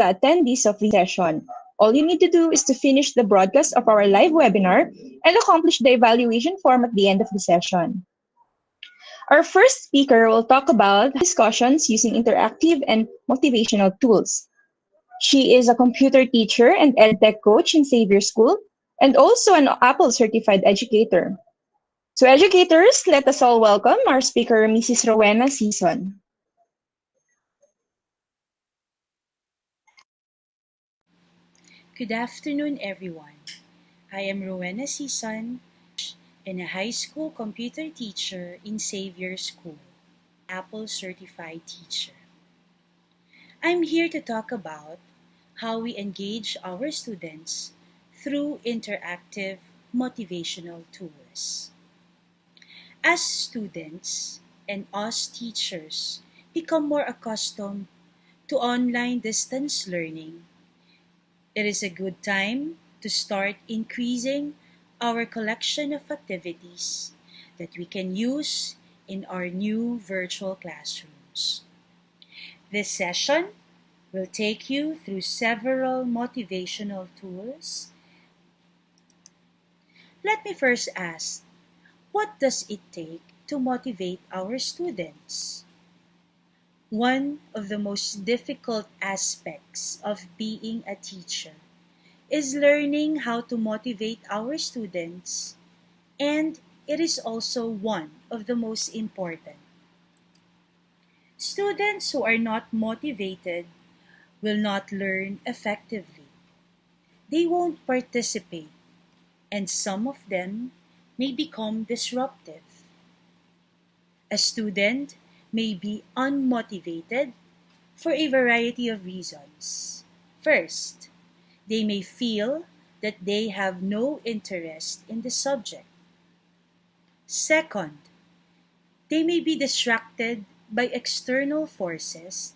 the attendees of the session. All you need to do is to finish the broadcast of our live webinar and accomplish the evaluation form at the end of the session. Our first speaker will talk about discussions using interactive and motivational tools. She is a computer teacher and EdTech coach in Xavier School and also an Apple certified educator. So educators, let us all welcome our speaker, Mrs. Rowena Sison. Good afternoon, everyone. I am Rowena Sison and a high school computer teacher in Xavier School, Apple certified teacher. I'm here to talk about how we engage our students through interactive motivational tools. As students and us teachers become more accustomed to online distance learning, it is a good time to start increasing our collection of activities that we can use in our new virtual classrooms. This session will take you through several motivational tools. Let me first ask, what does it take to motivate our students? One of the most difficult aspects of being a teacher is learning how to motivate our students, and it is also one of the most important. Students who are not motivated will not learn effectively. They won't participate, and some of them may become disruptive. A student may be unmotivated for a variety of reasons. First, they may feel that they have no interest in the subject. Second, they may be distracted by external forces.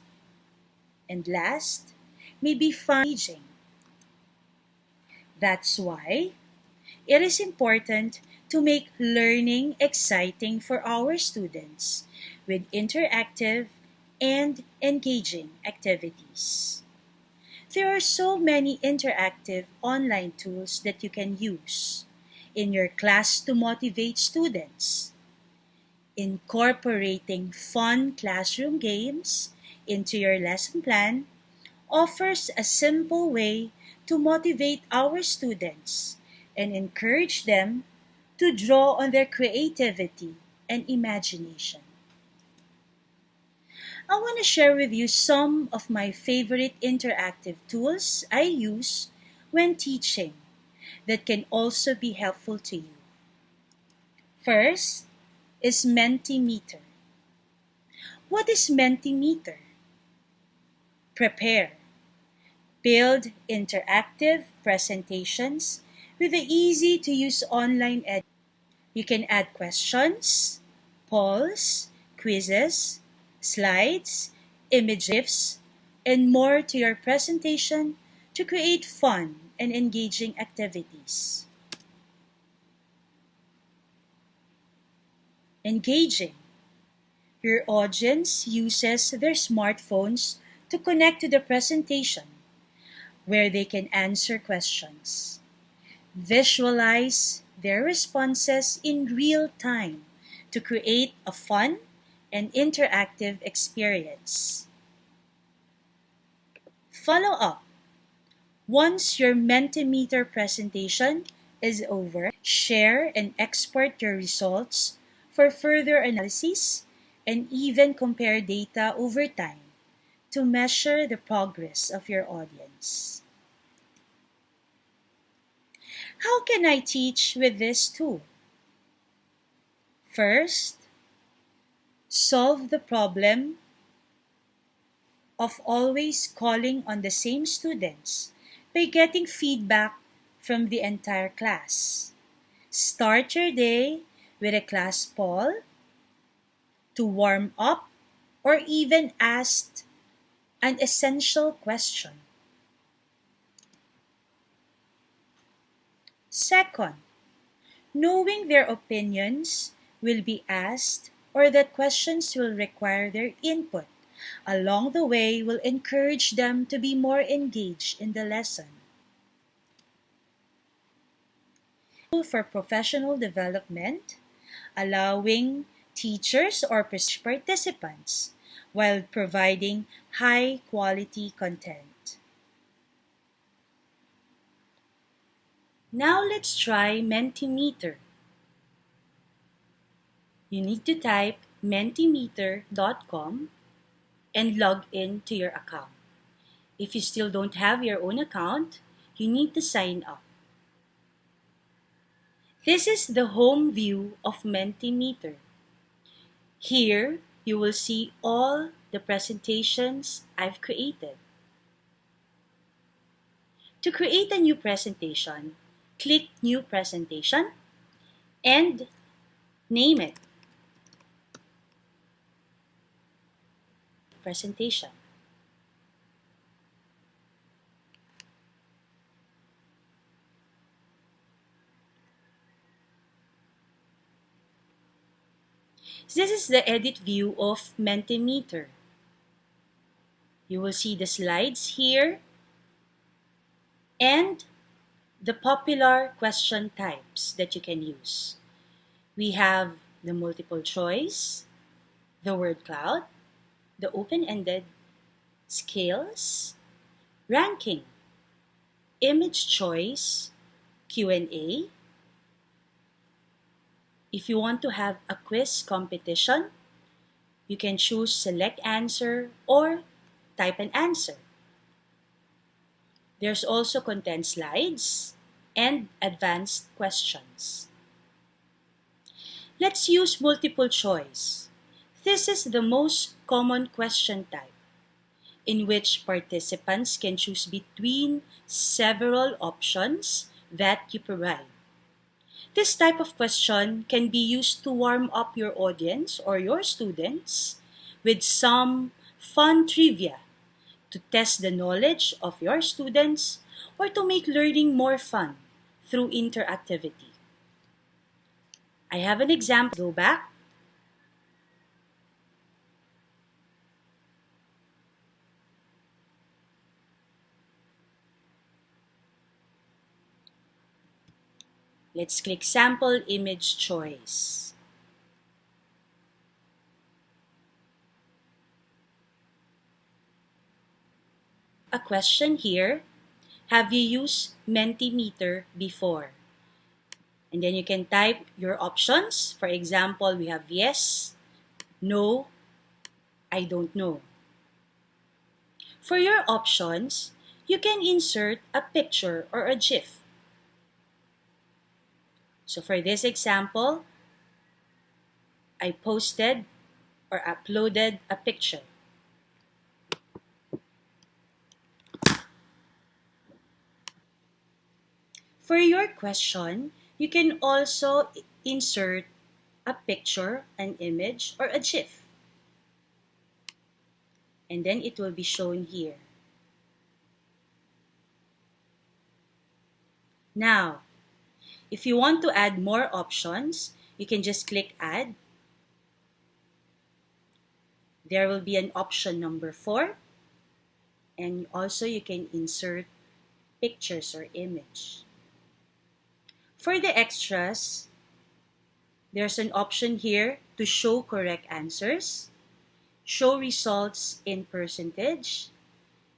And last, may be engaging. That's why it is important to make learning exciting for our students with interactive and engaging activities. There are so many interactive online tools that you can use in your class to motivate students. Incorporating fun classroom games into your lesson plan offers a simple way to motivate our students and encourage them to draw on their creativity and imagination. I want to share with you some of my favorite interactive tools I use when teaching that can also be helpful to you. First is Mentimeter. What is Mentimeter? Prepare. Build interactive presentations with the easy-to-use online editing. You can add questions, polls, quizzes, slides, images, and more to your presentation to create fun and engaging activities. Engaging. Your audience uses their smartphones to connect to the presentation, where they can answer questions. Visualize their responses in real time to create a fun and interactive experience. Follow up. Once your Mentimeter presentation is over, share and export your results for further analysis and even compare data over time to measure the progress of your audience. How can I teach with this tool? First, solve the problem of always calling on the same students by getting feedback from the entire class. Start your day with a class poll to warm up or even ask an essential question. Second, knowing their opinions will be asked or that questions will require their input along the way will encourage them to be more engaged in the lesson. For professional development, allowing teachers or participants while providing high quality content. Now let's try Mentimeter. You need to type mentimeter.com and log in to your account. If you still don't have your own account, you need to sign up. This is the home view of Mentimeter. Here, you will see all the presentations I've created. To create a new presentation, click New Presentation and name it Presentation. This is the edit view of Mentimeter. You will see the slides here and the popular question types that you can use. We have the multiple choice, the word cloud, the open-ended, skills, ranking, image choice, Q&A. If you want to have a quiz competition, you can choose select answer or type an answer. There's also content slides and advanced questions. Let's use multiple choice. This is the most common question type in which participants can choose between several options that you provide. This type of question can be used to warm up your audience or your students with some fun trivia to test the knowledge of your students or to make learning more fun through interactivity. I have an example. Go back. Let's click Sample Image Choice. A question here, have you used Mentimeter before? And then you can type your options. For example, we have yes, no, I don't know. For your options, you can insert a picture or a GIF. So for this example, I posted or uploaded a picture. For your question, you can also insert a picture, an image, or a GIF. And then it will be shown here. Now, if you want to add more options, you can just click Add. There will be an option number 4. And also you can insert pictures or image. For the extras, there's an option here to show correct answers, show results in percentage,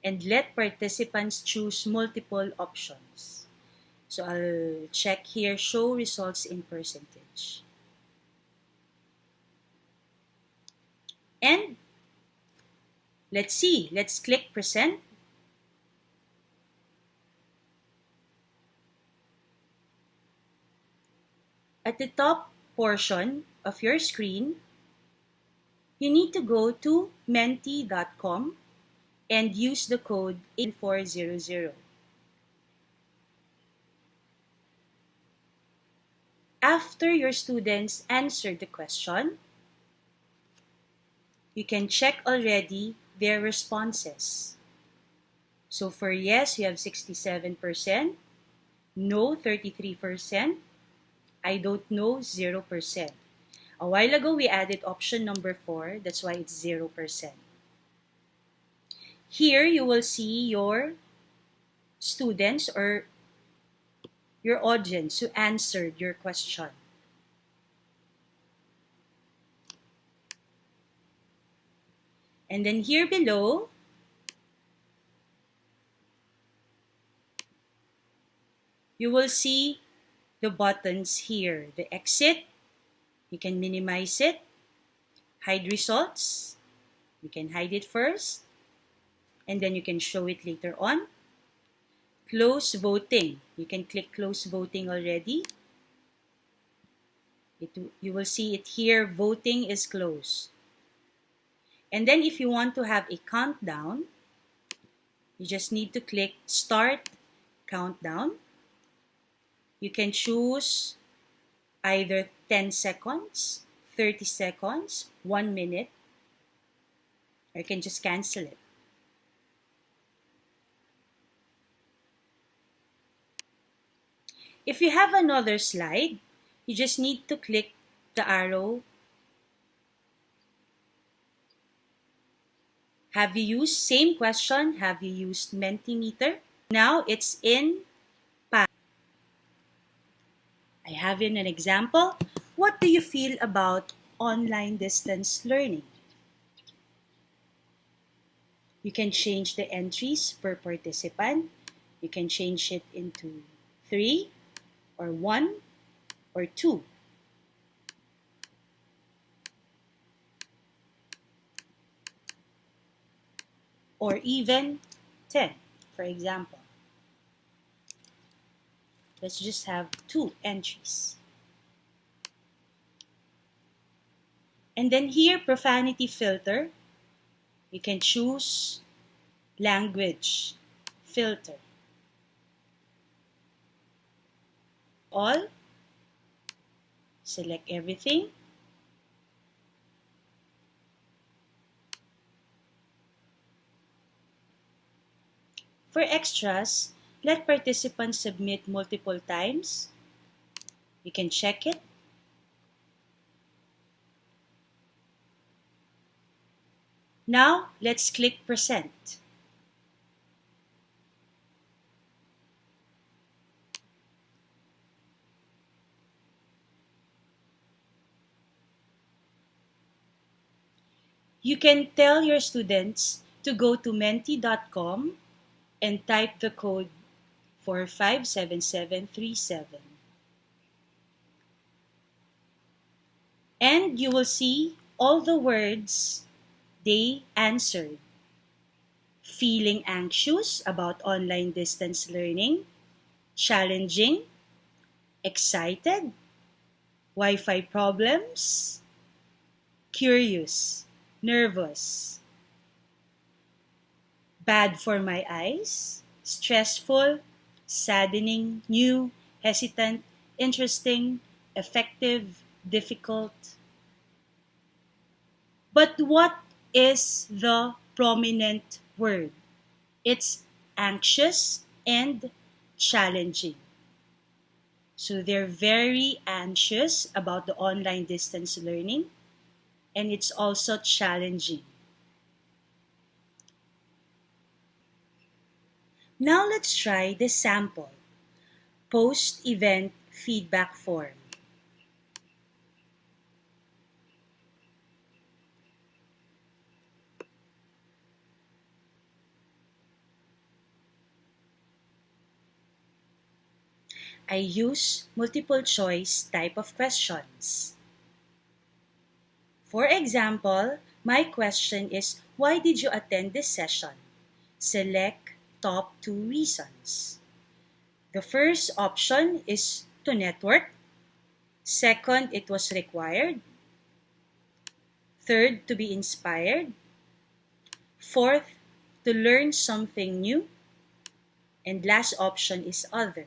and let participants choose multiple options. So I'll check here, show results in percentage. And let's see, let's click present. At the top portion of your screen, you need to go to menti.com and use the code 8400. After your students answered the question, you can check already their responses. So for yes, you have 67%, no 33%, I don't know 0%. A while ago, we added option number 4, that's why it's 0%. Here you will see your students or your audience who answered your question. And then here below, you will see the buttons here. The exit, you can minimize it. Hide results, you can hide it first, and then you can show it later on. Close voting, you can click close voting already. You will see it here, voting is closed. And then if you want to have a countdown, you just need to click start countdown. You can choose either 10 seconds, 30 seconds, 1 minute, or you can just cancel it. If you have another slide, you just need to click the arrow. Have you used, same question, have you used Mentimeter? Now it's in Padlet. I have in an example. What do you feel about online distance learning? You can change the entries per participant. You can change it into 3 or 1 or 2. Or even 10, for example. Let's just have 2 entries. And then here, profanity filter, you can choose language filter. All, select everything. For extras, let participants submit multiple times. You can check it. Now, let's click present. You can tell your students to go to menti.com and type the code 457737. And you will see all the words they answered. Feeling anxious about online distance learning, challenging, excited, Wi-Fi problems, curious, nervous, bad for my eyes, stressful, saddening, new, hesitant, interesting, effective, difficult. But what is the prominent word? It's anxious and challenging. So they're very anxious about the online distance learning, and it's also challenging. Now let's try the sample post-event feedback form. I use multiple choice type of questions. For example, my question is, why did you attend this session? Select top 2 reasons. The first option is to network. Second, it was required. Third, to be inspired. Fourth, to learn something new. And last option is other.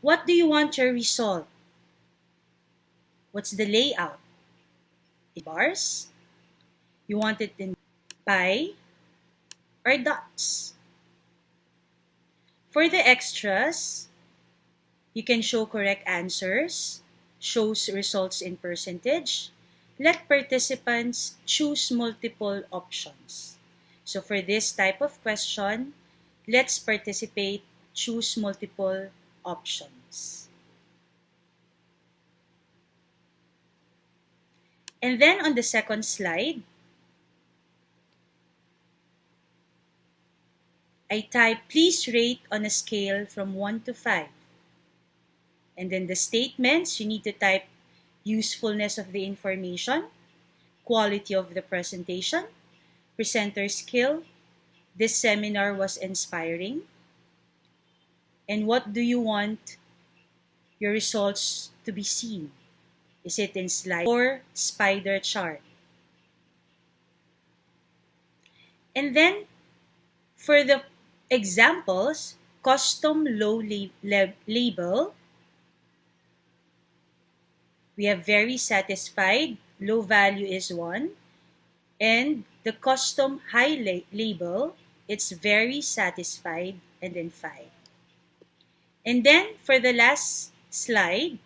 What do you want your result? What's the layout? Bars? You want it in pie or dots? For the extras, you can show correct answers, shows results in percentage, let participants choose multiple options. So for this type of question, let's participate, choose multiple options. And then on the second slide, I type, please rate on a scale from 1 to 5. And then the statements, you need to type usefulness of the information, quality of the presentation, presenter skill, this seminar was inspiring, and what do you want your results to be seen? Is it in slide or spider chart? And then for the examples, custom low label, we have very satisfied, low value is 1, and the custom high label, it's very satisfied, and then 5. And then for the last slide,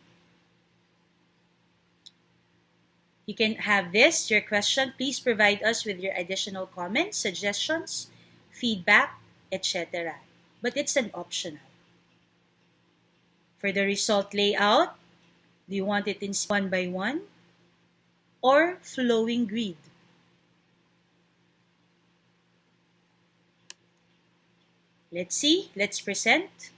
you can have this, your question. Please provide us with your additional comments, suggestions, feedback, etc. But it's an optional. For the result layout, do you want it in one by one or flowing grid? Let's see, let's present.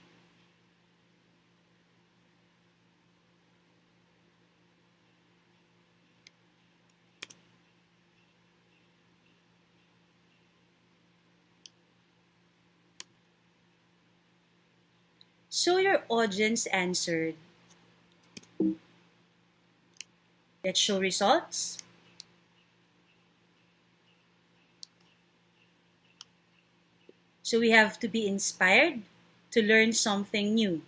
So your audience answered. Let's show results. So we have to be inspired to learn something new.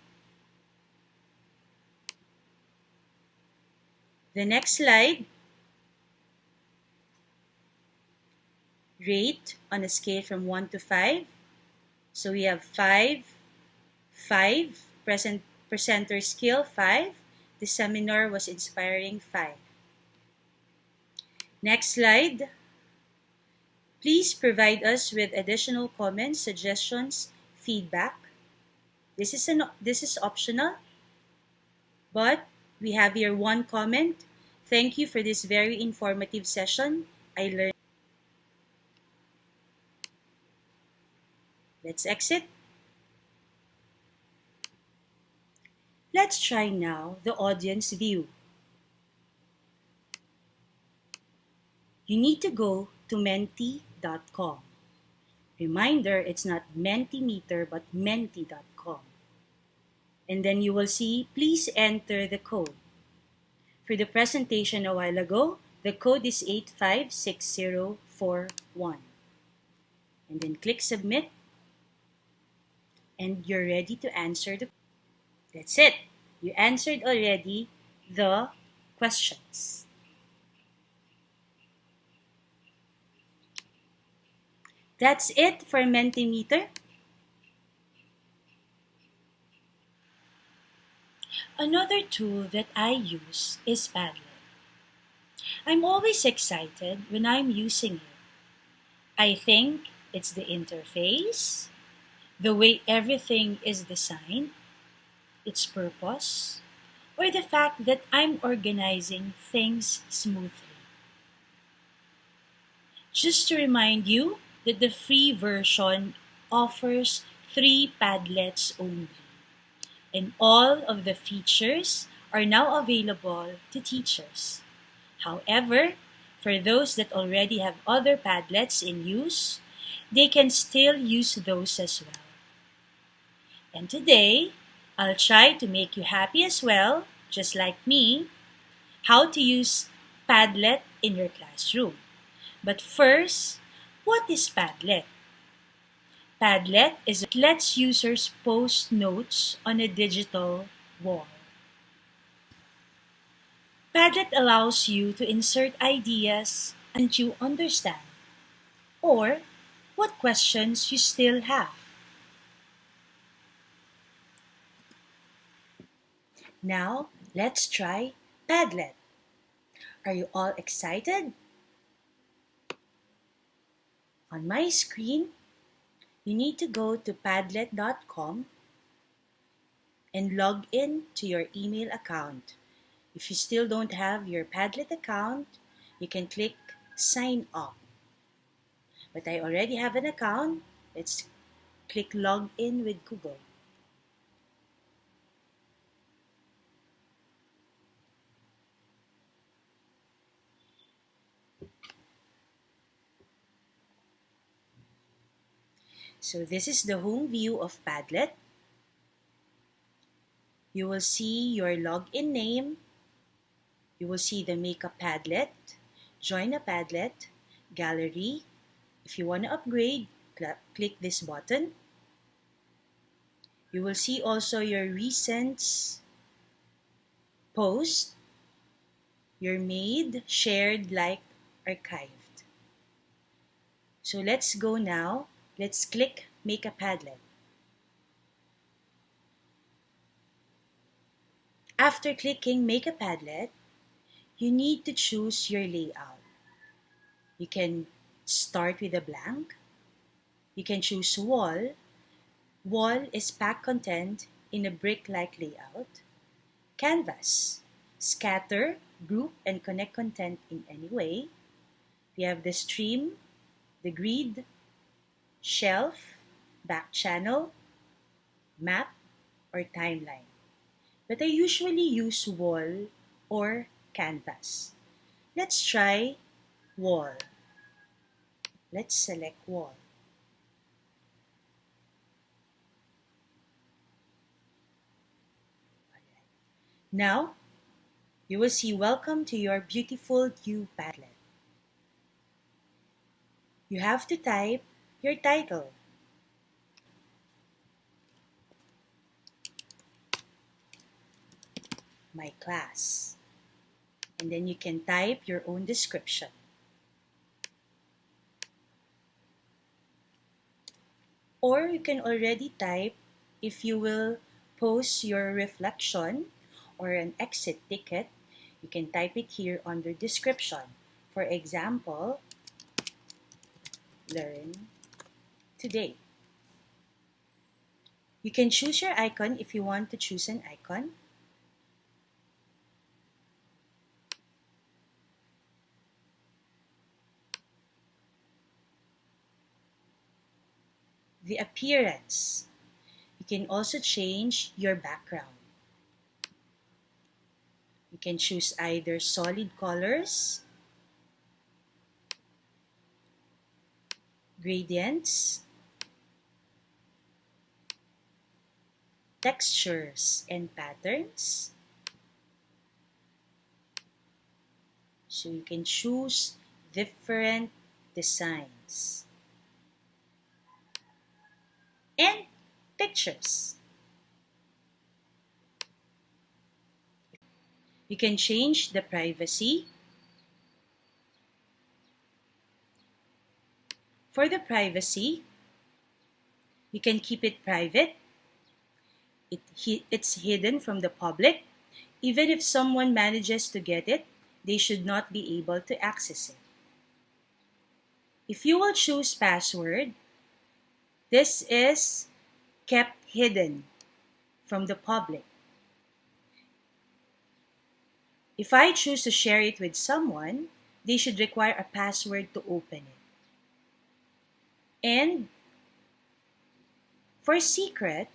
The next slide, rate on a scale from 1 to 5. So we have 5, 5, presenter skill 5, the seminar was inspiring 5. Next slide, please provide us with additional comments, suggestions, feedback. This is optional, but we have here one comment. Thank you for this very informative session. I learned. Let's exit. Let's try now the audience view. You need to go to menti.com. Reminder, it's not Mentimeter but menti.com. And then you will see, please enter the code. For the presentation a while ago, the code is 856041. And then click submit, and you're ready to answer the. That's it. You answered already the questions. That's it for Mentimeter. Another tool that I use is Padlet. I'm always excited when I'm using it. I think it's the interface, the way everything is designed, its purpose, or the fact that I'm organizing things smoothly. Just to remind you that the free version offers 3 Padlets only, and all of the features are now available to teachers. However, for those that already have other Padlets in use, they can still use those as well. And today, I'll try to make you happy as well, just like me, how to use Padlet in your classroom. But first, what is Padlet? Padlet lets users post notes on a digital wall. Padlet allows you to insert ideas and you understand, or what questions you still have. Now, let's try Padlet. Are you all excited? On my screen, you need to go to padlet.com and log in to your email account. If you still don't have your Padlet account, you can click sign up. But I already have an account. Let's click log in with Google. So this is the home view of Padlet. You will see your login name. You will see the Make a Padlet, Join a Padlet, Gallery. If you want to upgrade, click this button. You will see also your recent post, your made, shared, liked, archived. So let's go now. Let's click Make a Padlet. After clicking Make a Padlet, you need to choose your layout. You can start with a blank. You can choose wall. Wall is pack content in a brick-like layout. Canvas. Scatter, group, and connect content in any way. We have the stream, the grid, shelf, back channel, map, or timeline. But I usually use wall or canvas. Let's try wall. Let's select wall. Now, you will see welcome to your beautiful new Padlet. You have to type your title. My class. And then you can type your own description. Or you can already type if you will post your reflection or an exit ticket. You can type it here under description. For example, learn today. You can choose your icon if you want to choose an icon. The appearance. You can also change your background. You can choose either solid colors, gradients, textures, and patterns. So you can choose different designs. And pictures. You can change the privacy. For the privacy, you can keep it private. It's hidden from the public. Even if someone manages to get it, they should not be able to access it. If you will choose password, this is kept hidden from the public. If I choose to share it with someone, they should require a password to open it. And for secret,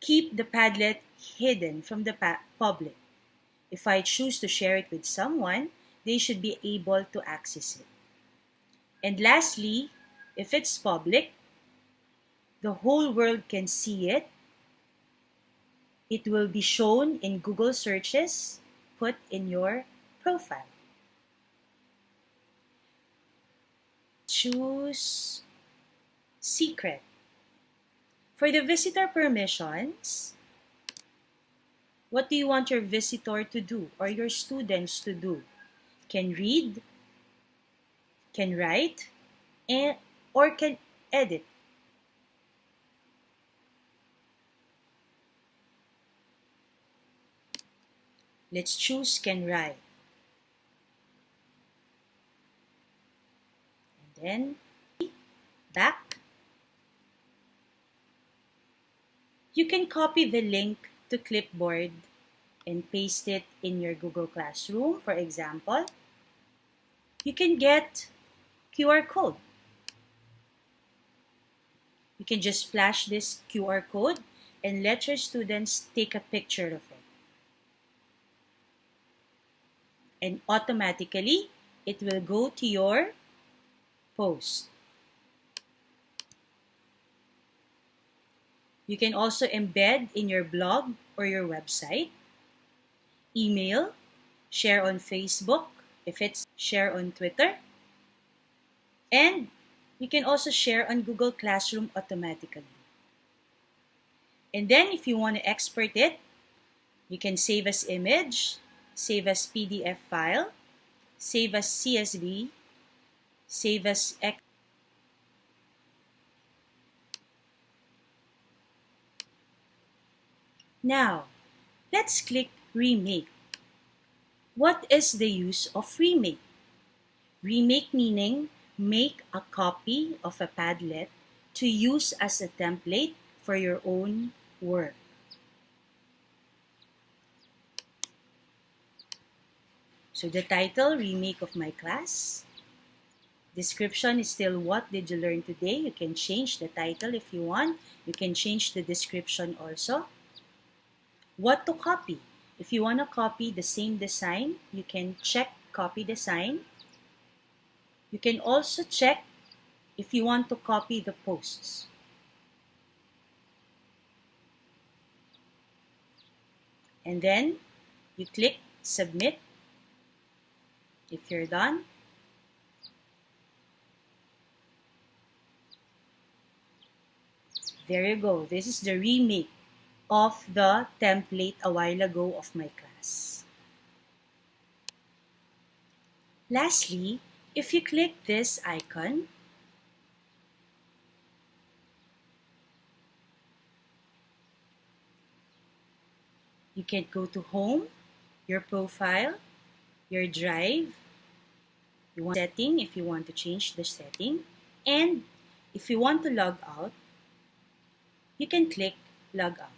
keep the Padlet hidden from the public. If I choose to share it with someone, they should be able to access it. And lastly, if it's public, the whole world can see it. It will be shown in Google searches, put in your profile. Choose secret. For the visitor permissions, what do you want your visitor to do or your students to do? Can read, can write, and or can edit. Let's choose can write. And then back. You can copy the link to clipboard and paste it in your Google Classroom, for example. You can get QR code. You can just flash this QR code and let your students take a picture of it. And automatically, it will go to your post. You can also embed in your blog or your website, email, share on Facebook, if it's share on Twitter, and you can also share on Google Classroom automatically. And then if you want to export it, you can save as image, save as PDF file, save as CSV, save as X. Now, let's click Remake. What is the use of Remake? Remake meaning make a copy of a Padlet to use as a template for your own work. So the title, Remake of my class. Description is still what did you learn today. You can change the title if you want. You can change the description also. What to copy. If you want to copy the same design, you can check copy design. You can also check if you want to copy the posts. And then you click submit. If you're done, there you go. This is the remake of the template a while ago of my class. Lastly, if you click this icon, you can go to home, your profile, your drive, you want setting if you want to change the setting, and if you want to log out, you can click log out.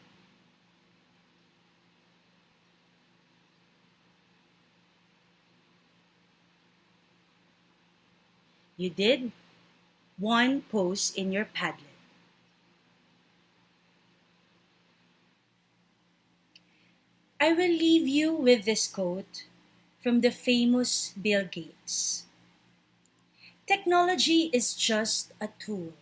You did one post in your Padlet. I will leave you with this quote from the famous Bill Gates. Technology is just a tool.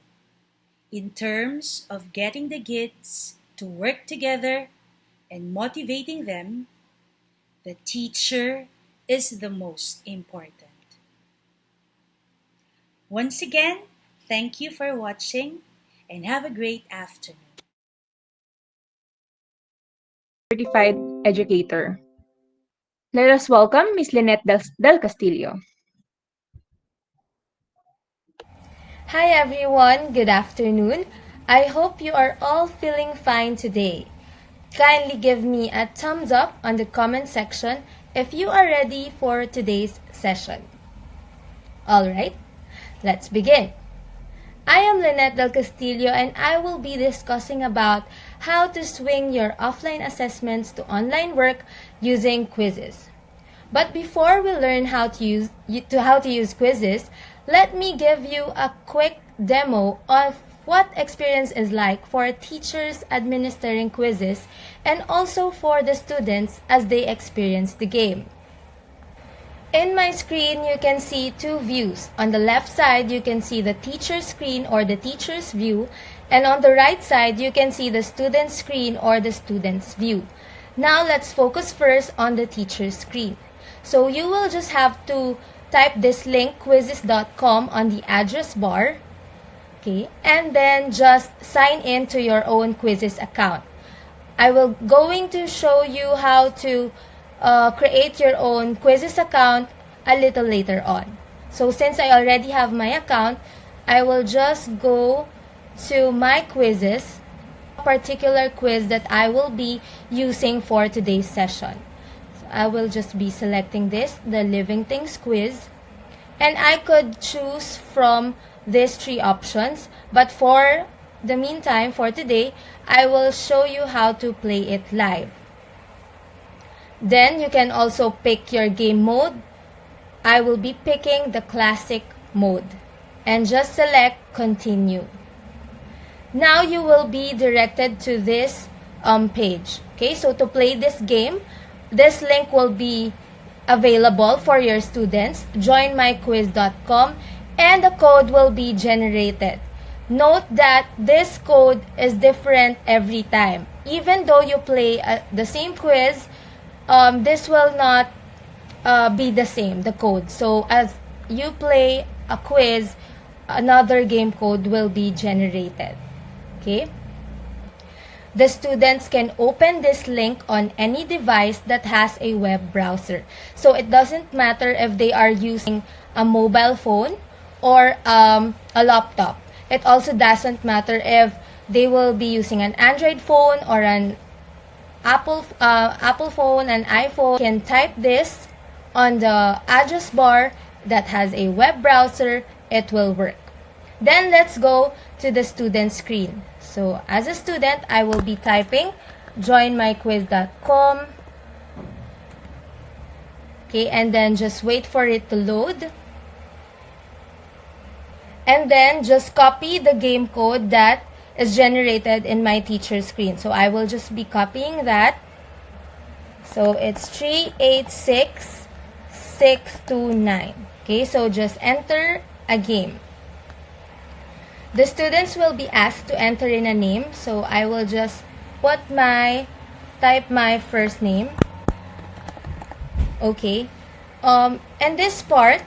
In terms of getting the kids to work together and motivating them, the teacher is the most important. Once again, thank you for watching and have a great afternoon. Certified educator. Let us welcome Ms. Lynette Del Castillo. Hi everyone, good afternoon. I hope you are all feeling fine today. Kindly give me a thumbs up on the comment section if you are ready for today's session. Alright, let's begin. I am Lynette Del Castillo and I will be discussing about how to swing your offline assessments to online work using Quizziz. But before we learn how to use Quizziz, let me give you a quick demo of what experience is like for teachers administering Quizziz and also for the students as they experience the game. In my screen, you can see two views. On the left side, you can see the teacher's screen or the teacher's view, and on the right side, you can see the student's screen or the student's view. Now, let's focus first on the teacher's screen. So you will just have to type this link, quizziz.com, on the address bar, okay, and then just sign in to your own Quizziz account. I will going to show you how to create your own Quizziz account a little later on. So since I already have my account, I will just go to my Quizziz, a particular quiz that I will be using for today's session. So I will just be selecting this, the Living Things quiz, and I could choose from these three options, but for the meantime, for today, I will show you how to play it live. Then you can also pick your game mode. I will be picking the classic mode and just select continue. Now you will be directed to this page. Okay, so to play this game, this link will be available for your students. Joinmyquiz.com and the code will be generated. Note that this code is different every time. Even though you play the same quiz, this will not be the same, the code. So as you play a quiz, another game code will be generated. Okay? The students can open this link on any device that has a web browser. So it doesn't matter if they are using a mobile phone or a laptop. It also doesn't matter if they will be using an Android phone or an Apple phone, an iPhone. You can type this on the address bar that has a web browser. It will work. Then let's go to the student screen. So as a student, I will be typing joinmyquiz.com. Okay, and then just wait for it to load. And then just copy the game code that is generated in my teacher screen. So I will just be copying that. So it's 386629. Okay, so just enter a game. The students will be asked to enter in a name. So I will just type my first name. Okay. And this part,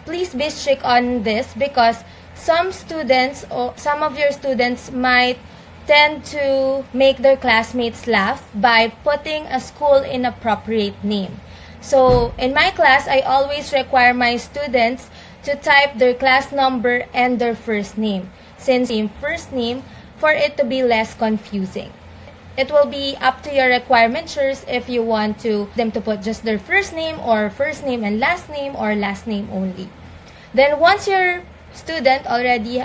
please be strict on this because some students or some of your students might tend to make their classmates laugh by putting a school inappropriate name. So in my class, I always require my students to type their class number and their first name, since same first name, for it to be less confusing. It will be up to your requirement choice if you want them to put just their first name or first name and last name or last name only. Then once your student already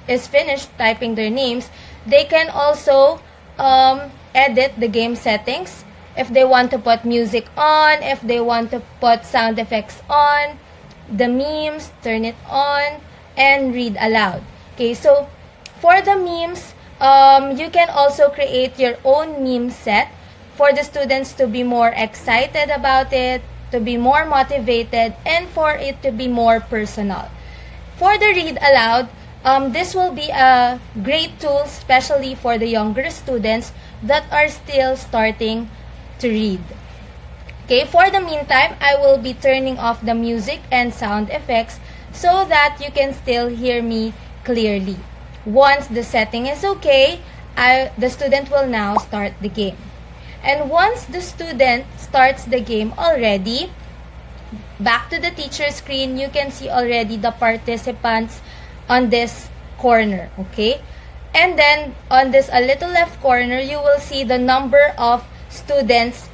is finished typing their names, they can also edit the game settings. If they want to put music on, if they want to put sound effects on, the memes, turn it on, and read aloud. Okay, so for the memes, you can also create your own meme set for the students to be more excited about it, to be more motivated, and for it to be more personal. For the read aloud, this will be a great tool, especially for the younger students that are still starting to read. Okay, for the meantime, I will be turning off the music and sound effects so that you can still hear me clearly. Once the setting is okay, the student will now start the game. And once the student starts the game already, back to the teacher screen, you can see already the participants on this corner, okay? And then on this a little left corner, you will see the number of students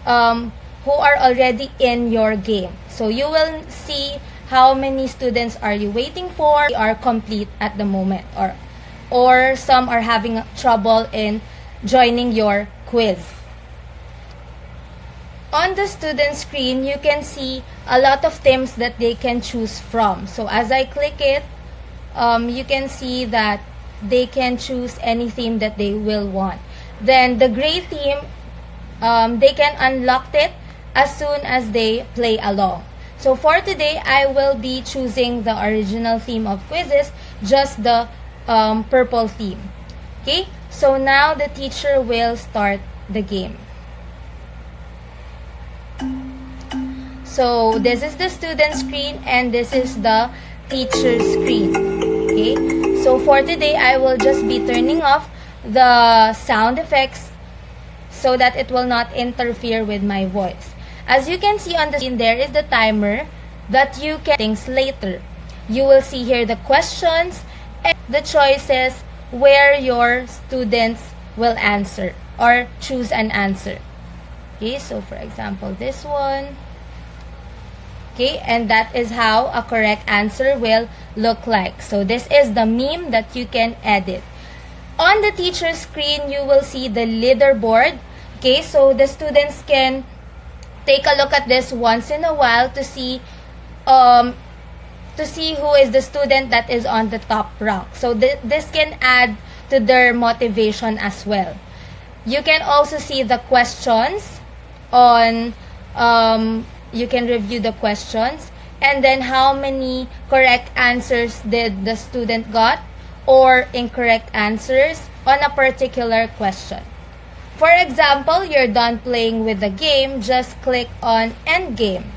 who are already in your game. So you will see how many students are you waiting for, are complete at the moment, or some are having trouble in joining your quiz. On the student screen, you can see a lot of themes that they can choose from. So as I click it, you can see that they can choose any theme that they will want. Then the gray theme, they can unlock it as soon as they play along. So for today, I will be choosing the original theme of Quizziz, just the purple theme. Okay, so now the teacher will start the game. So this is the student screen and this is the teacher screen. Okay, so for today, I will just be turning off the sound effects so that it will not interfere with my voice. As you can see on the screen, there is the timer that you can things later. You will see here the questions and the choices where your students will answer or choose an answer. Okay, so for example, this one. Okay, and that is how a correct answer will look like. So this is the meme that you can edit. On the teacher's screen, you will see the leaderboard. Okay, so the students can take a look at this once in a while to see who is the student that is on the top rank. So this can add to their motivation as well. You can also see the questions on you can review the questions, and then how many correct answers did the student got or incorrect answers on a particular question. For example, you're done playing with the game, just click on end game,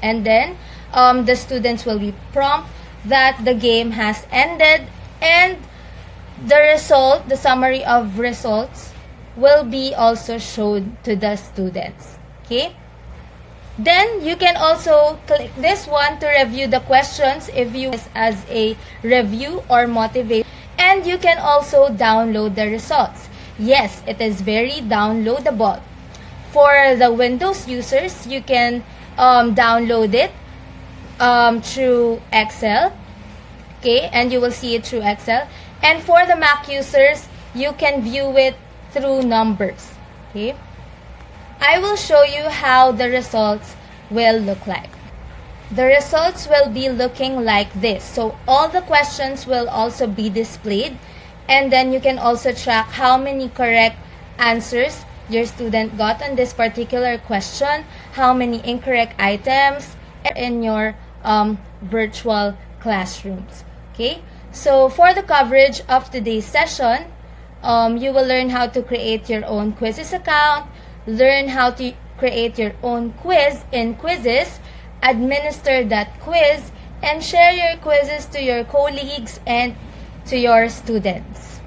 and then the students will be prompted that the game has ended, and the result, the summary of results, will be also shown to the students. Okay? Then you can also click this one to review the questions if you wish as a review or motivation, and you can also download the results. Yes, it is very downloadable. For the Windows users, you can download it through Excel. Okay, and you will see it through Excel. And for the Mac users, you can view it through Numbers. Okay, I will show you how the results will look like. The results will be looking like this. So all the questions will also be displayed, and then you can also track how many correct answers your student got on this particular question, how many incorrect items in your virtual classrooms. Okay, so for the coverage of today's session, you will learn how to create your own Quizziz account, learn how to create your own quiz in Quizziz, administer that quiz, and share your quizzes to your colleagues and to your students.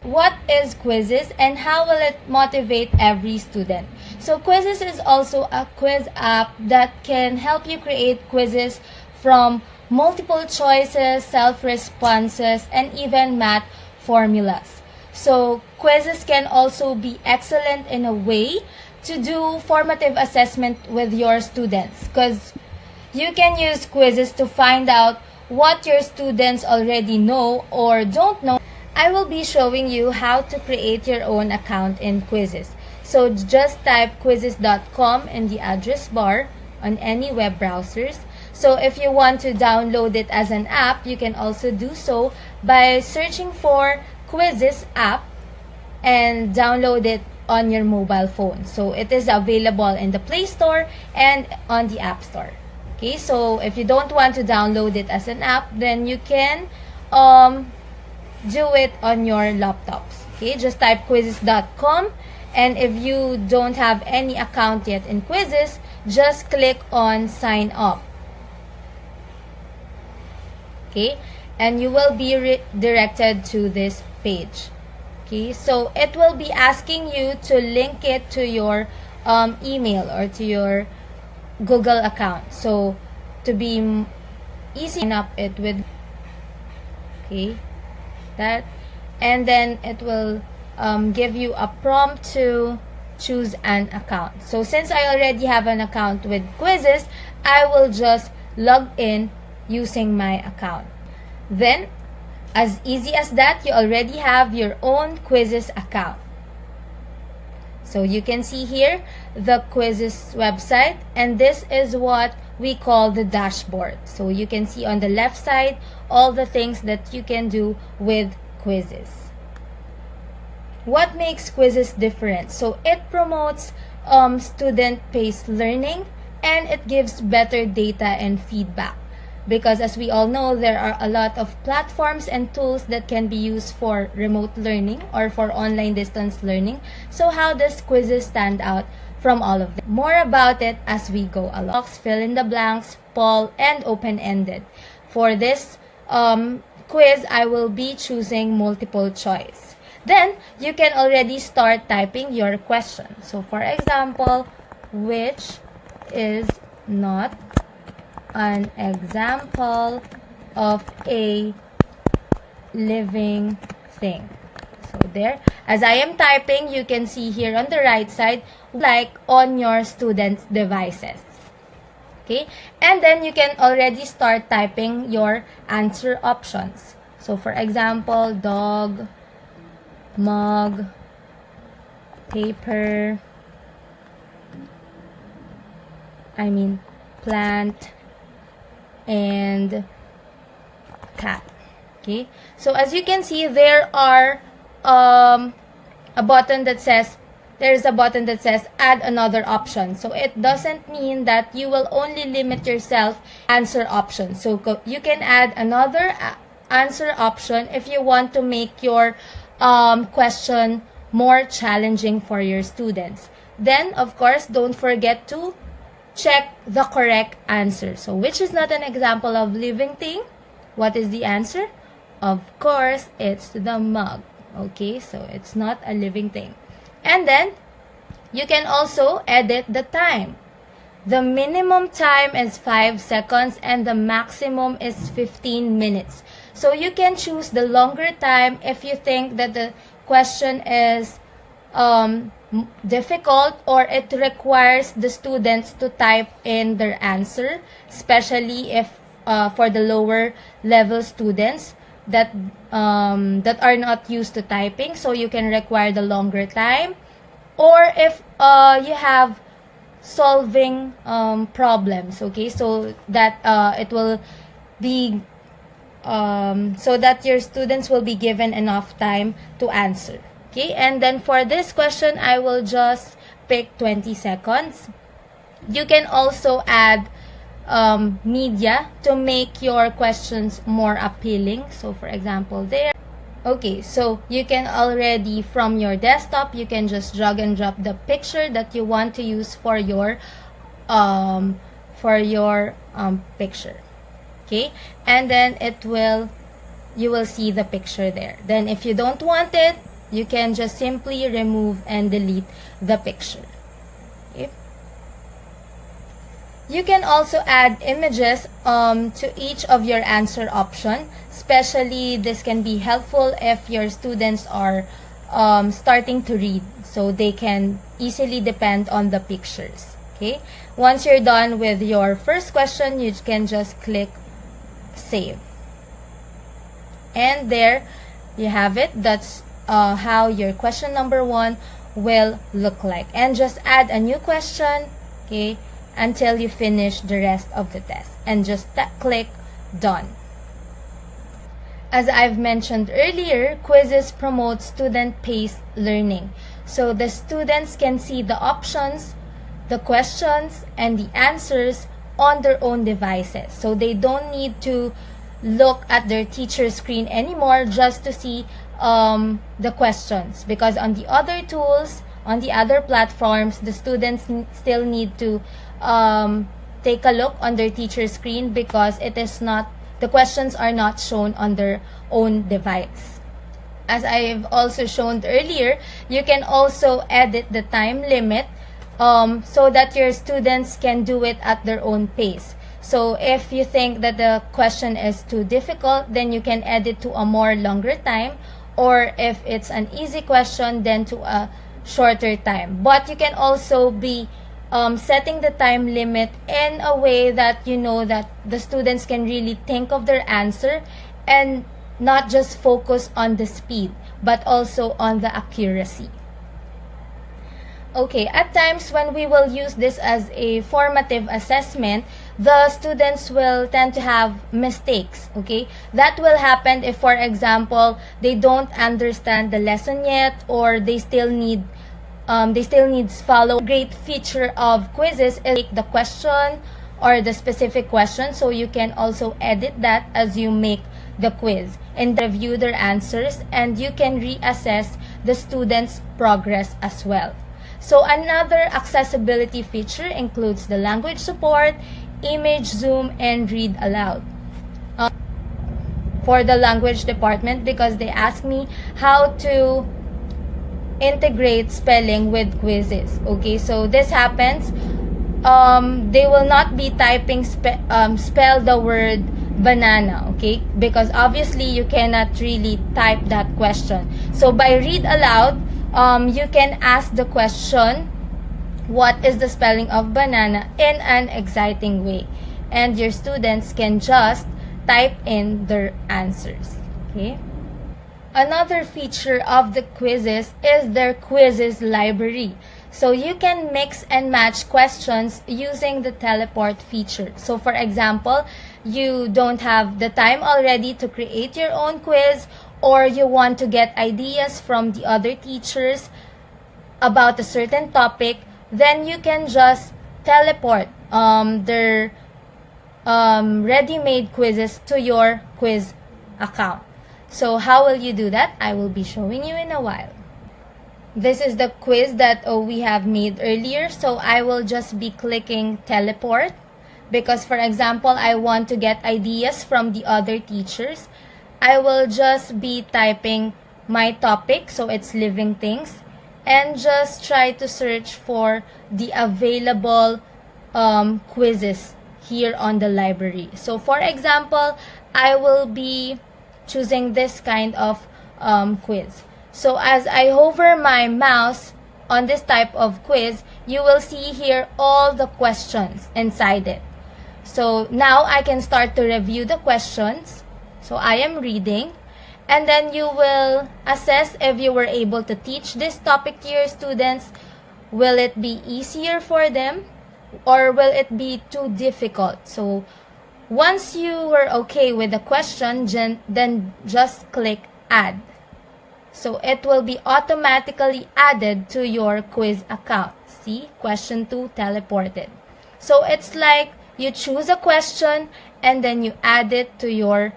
What is Quizziz and how will it motivate every student? So Quizziz is also a quiz app that can help you create quizzes from multiple choices, self-responses, and even math formulas. So quizzes can also be excellent in a way to do formative assessment with your students, because you can use quizzes to find out what your students already know or don't know. I will be showing you how to create your own account in Quizziz. So just type quizziz.com in the address bar on any web browsers. So if you want to download it as an app, you can also do so by searching for Quizziz app and download it on your mobile phone. So it is available in the Play Store and on the App Store. Okay, so if you don't want to download it as an app, then you can do it on your laptops. Okay, just type quizziz.com, and if you don't have any account yet in Quizziz, just click on sign up. Okay, and you will be redirected to this page. Okay, so it will be asking you to link it to your email or to your Google account. So to be easy, sign up it with, okay, that, and then it will give you a prompt to choose an account. So since I already have an account with Quizziz, I will just log in using my account. Then, as easy as that, you already have your own Quizziz account. So you can see here the Quizziz website, and this is what we call the dashboard. So you can see on the left side all the things that you can do with Quizziz. What makes Quizziz different? So it promotes student-paced learning, and it gives better data and feedback. Because as we all know, there are a lot of platforms and tools that can be used for remote learning or for online distance learning. So how does Quizziz stand out from all of them? More about it as we go along. Fill in the blanks, poll, and open-ended. For this quiz, I will be choosing multiple choice. Then, you can already start typing your question. So for example, which is not an example of a living thing? So there, as I am typing, you can see here on the right side, like on your students' devices. Okay, and then you can already start typing your answer options. So for example, dog, mug, paper, plant, and cat. Okay, so as you can see, there's a button that says add another option. So it doesn't mean that you will only limit yourself answer option. So you can add another answer option if you want to make your question more challenging for your students. Then of course, don't forget to check the correct answer. So which is not an example of living thing? What is the answer? Of course, it's the mug. Okay, so it's not a living thing. And then you can also edit the time. The minimum time is 5 seconds and the maximum is 15 minutes. So you can choose the longer time if you think that the question is difficult or it requires the students to type in their answer, especially if for the lower level students that are not used to typing, so you can require the longer time. Or if you have solving problems, okay, so that it will be so that your students will be given enough time to answer. Okay, and then for this question, I will just pick 20 seconds. You can also add media to make your questions more appealing. So for example, there. Okay, so you can already, from your desktop, you can just drag and drop the picture that you want to use for your picture. Okay, and then you will see the picture there. Then if you don't want it, you can just simply remove and delete the picture. Okay. You can also add images to each of your answer option. Especially, this can be helpful if your students are starting to read, so they can easily depend on the pictures. Okay. Once you're done with your first question, you can just click save. And there you have it. That's how your question number 1 will look like. And just add a new question, okay, until you finish the rest of the test. And just click done. As I've mentioned earlier, Quizziz promotes student-paced learning. So the students can see the options, the questions, and the answers on their own devices. So they don't need to look at their teacher's screen anymore just to see the questions. Because on the other tools, on the other platforms, the students still need to take a look on their teacher's screen because the questions are not shown on their own device. As I've also shown earlier, you can also edit the time limit so that your students can do it at their own pace. So if you think that the question is too difficult, then you can edit to a more longer time, or if it's an easy question, then to a shorter time. But you can also be setting the time limit in a way that you know that the students can really think of their answer and not just focus on the speed, but also on the accuracy. Okay, at times when we will use this as a formative assessment, the students will tend to have mistakes, okay? That will happen if, for example, they don't understand the lesson yet, or they still need follow. Great feature of Quizziz is take the question or the specific question, so you can also edit that as you make the quiz and review their answers, and you can reassess the students' progress as well. So another accessibility feature includes the language support, image zoom, and read aloud. For the language department, because they asked me how to integrate spelling with Quizziz. Okay, so this happens. They will not be typing spell the word banana, okay, because obviously you cannot really type that question. So by read aloud, you can ask the question what is the spelling of banana in an exciting way. And your students can just type in their answers. Okay? Another feature of the Quizziz is their Quizziz library. So you can mix and match questions using the teleport feature. So for example, you don't have the time already to create your own quiz, or you want to get ideas from the other teachers about a certain topic, then you can just teleport their ready-made quizzes to your quiz account. So how will you do that? I will be showing you in a while. This is the quiz that we have made earlier. So I will just be clicking teleport because, for example, I want to get ideas from the other teachers. I will just be typing my topic, so it's living things, and just try to search for the available quizzes here on the library. So for example, I will be choosing this kind of quiz. So as I hover my mouse on this type of quiz, you will see here all the questions inside it. So now I can start to review the questions. So I am reading, and then you will assess if you were able to teach this topic to your students. Will it be easier for them, or will it be too difficult? So once you were okay with the question, then just click add. So it will be automatically added to your quiz account. See, question 2 teleported. So it's like you choose a question and then you add it to your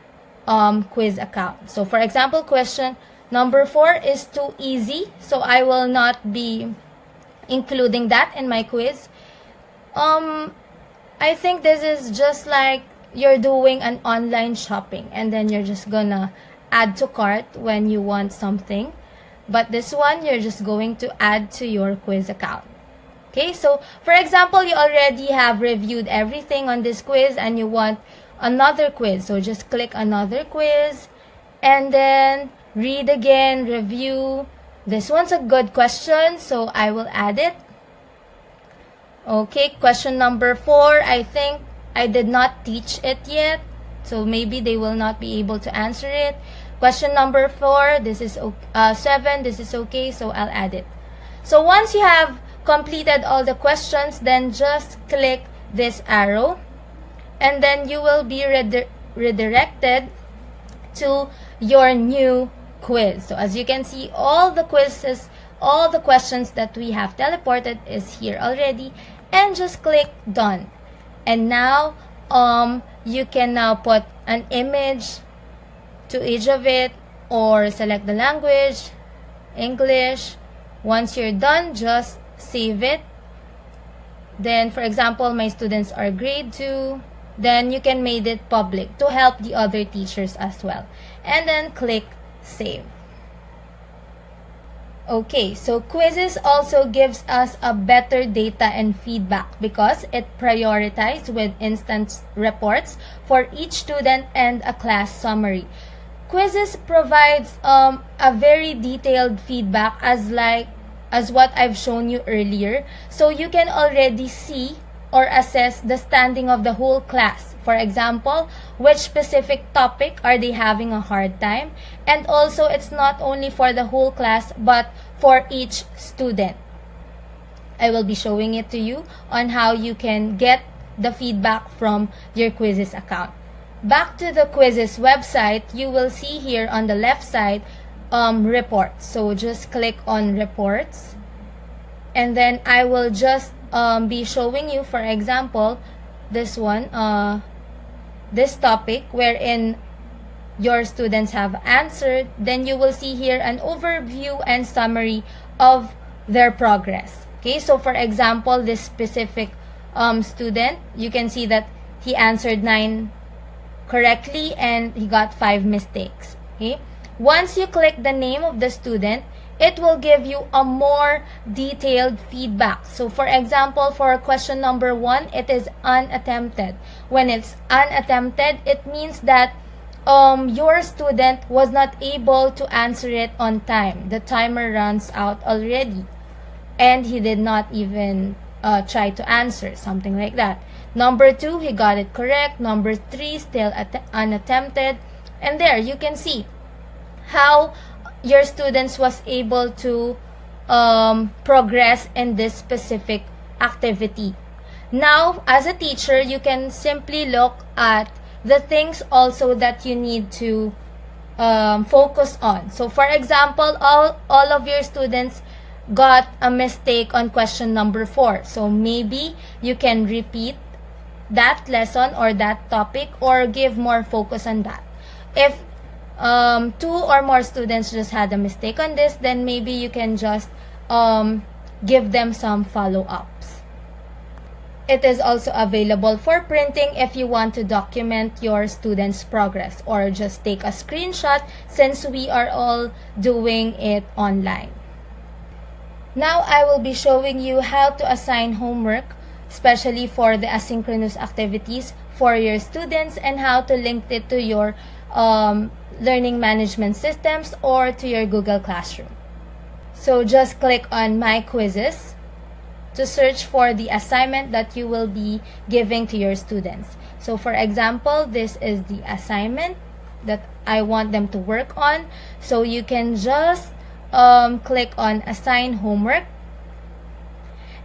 quiz account. So for example, question number 4 is too easy, so I will not be including that in my quiz. I think this is just like you're doing an online shopping and then you're just gonna add to cart when you want something, but this one you're just going to add to your quiz account. Okay, so for example, you already have reviewed everything on this quiz and you want another quiz, so just click another quiz and then read again, review. This one's a good question, so I will add it. Okay, question number 4, I think I did not teach it yet, so maybe they will not be able to answer it. Question number 4, this is 7, this is okay, so I'll add it. So once you have completed all the questions, then just click this arrow and then you will be redirected to your new quiz. So as you can see, all the quizzes, all the questions that we have teleported is here already, and just click done. And now you can now put an image to each of it, or select the language, English. Once you're done, just save it. Then for example, my students are grade 2, then you can make it public to help the other teachers as well, and then click save. Okay, so Quizziz also gives us a better data and feedback because it prioritizes with instant reports for each student and a class summary. Quizziz provides a very detailed feedback as what I've shown you earlier, so you can already see or assess the standing of the whole class. For example, which specific topic are they having a hard time? And also, it's not only for the whole class, but for each student. I will be showing it to you on how you can get the feedback from your Quizziz account. Back to the Quizziz website, you will see here on the left side, reports. So just click on reports. And then I will just be showing you, for example, this one, this topic wherein your students have answered. Then you will see here an overview and summary of their progress. Okay, so for example, this specific student, you can see that he answered 9 correctly and he got 5 mistakes. Okay, once you click the name of the student, it will give you a more detailed feedback. So for example, for question number 1, it is unattempted. When it's unattempted, it means that your student was not able to answer it on time. The timer runs out already and he did not even try to answer, something like that. Number 2, he got it correct. Number 3, still unattempted. And there you can see how your students was able to progress in this specific activity. Now, as a teacher, you can simply look at the things also that you need to focus on. So, for example, all of your students got a mistake on question number 4. So, maybe you can repeat that lesson or that topic or give more focus on that. If 2 or more students just had a mistake on this, then maybe you can just give them some follow-ups. It is also available for printing if you want to document your students' progress, or just take a screenshot since we are all doing it online. Now I will be showing you how to assign homework, especially for the asynchronous activities for your students, and how to link it to your learning management systems or to your Google Classroom. So just click on My Quizziz to search for the assignment that you will be giving to your students. So for example, this is the assignment that I want them to work on. So you can just click on Assign Homework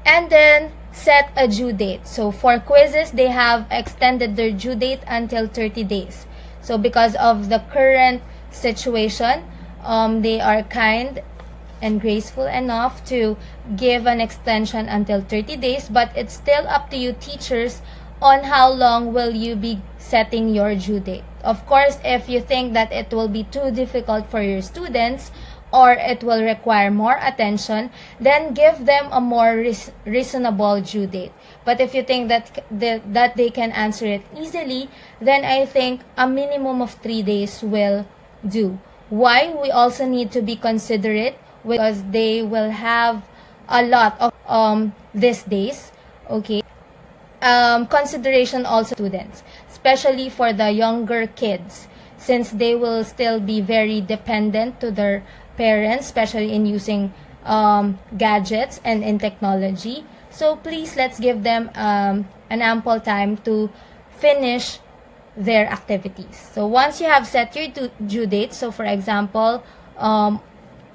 and then set a due date. So for Quizziz, they have extended their due date until 30 days. So because of the current situation, they are kind and graceful enough to give an extension until 30 days, but it's still up to you teachers on how long will you be setting your due date. Of course, if you think that it will be too difficult for your students or it will require more attention, then give them a more reasonable due date. But if you think that they can answer it easily, then I think a minimum of 3 days will do. Why? We also need to be considerate because they will have a lot of these days. Okay. Consideration also students, especially for the younger kids, since they will still be very dependent to their parents, especially in using gadgets and in technology. So please, let's give them an ample time to finish their activities. So once you have set your due date, so for example,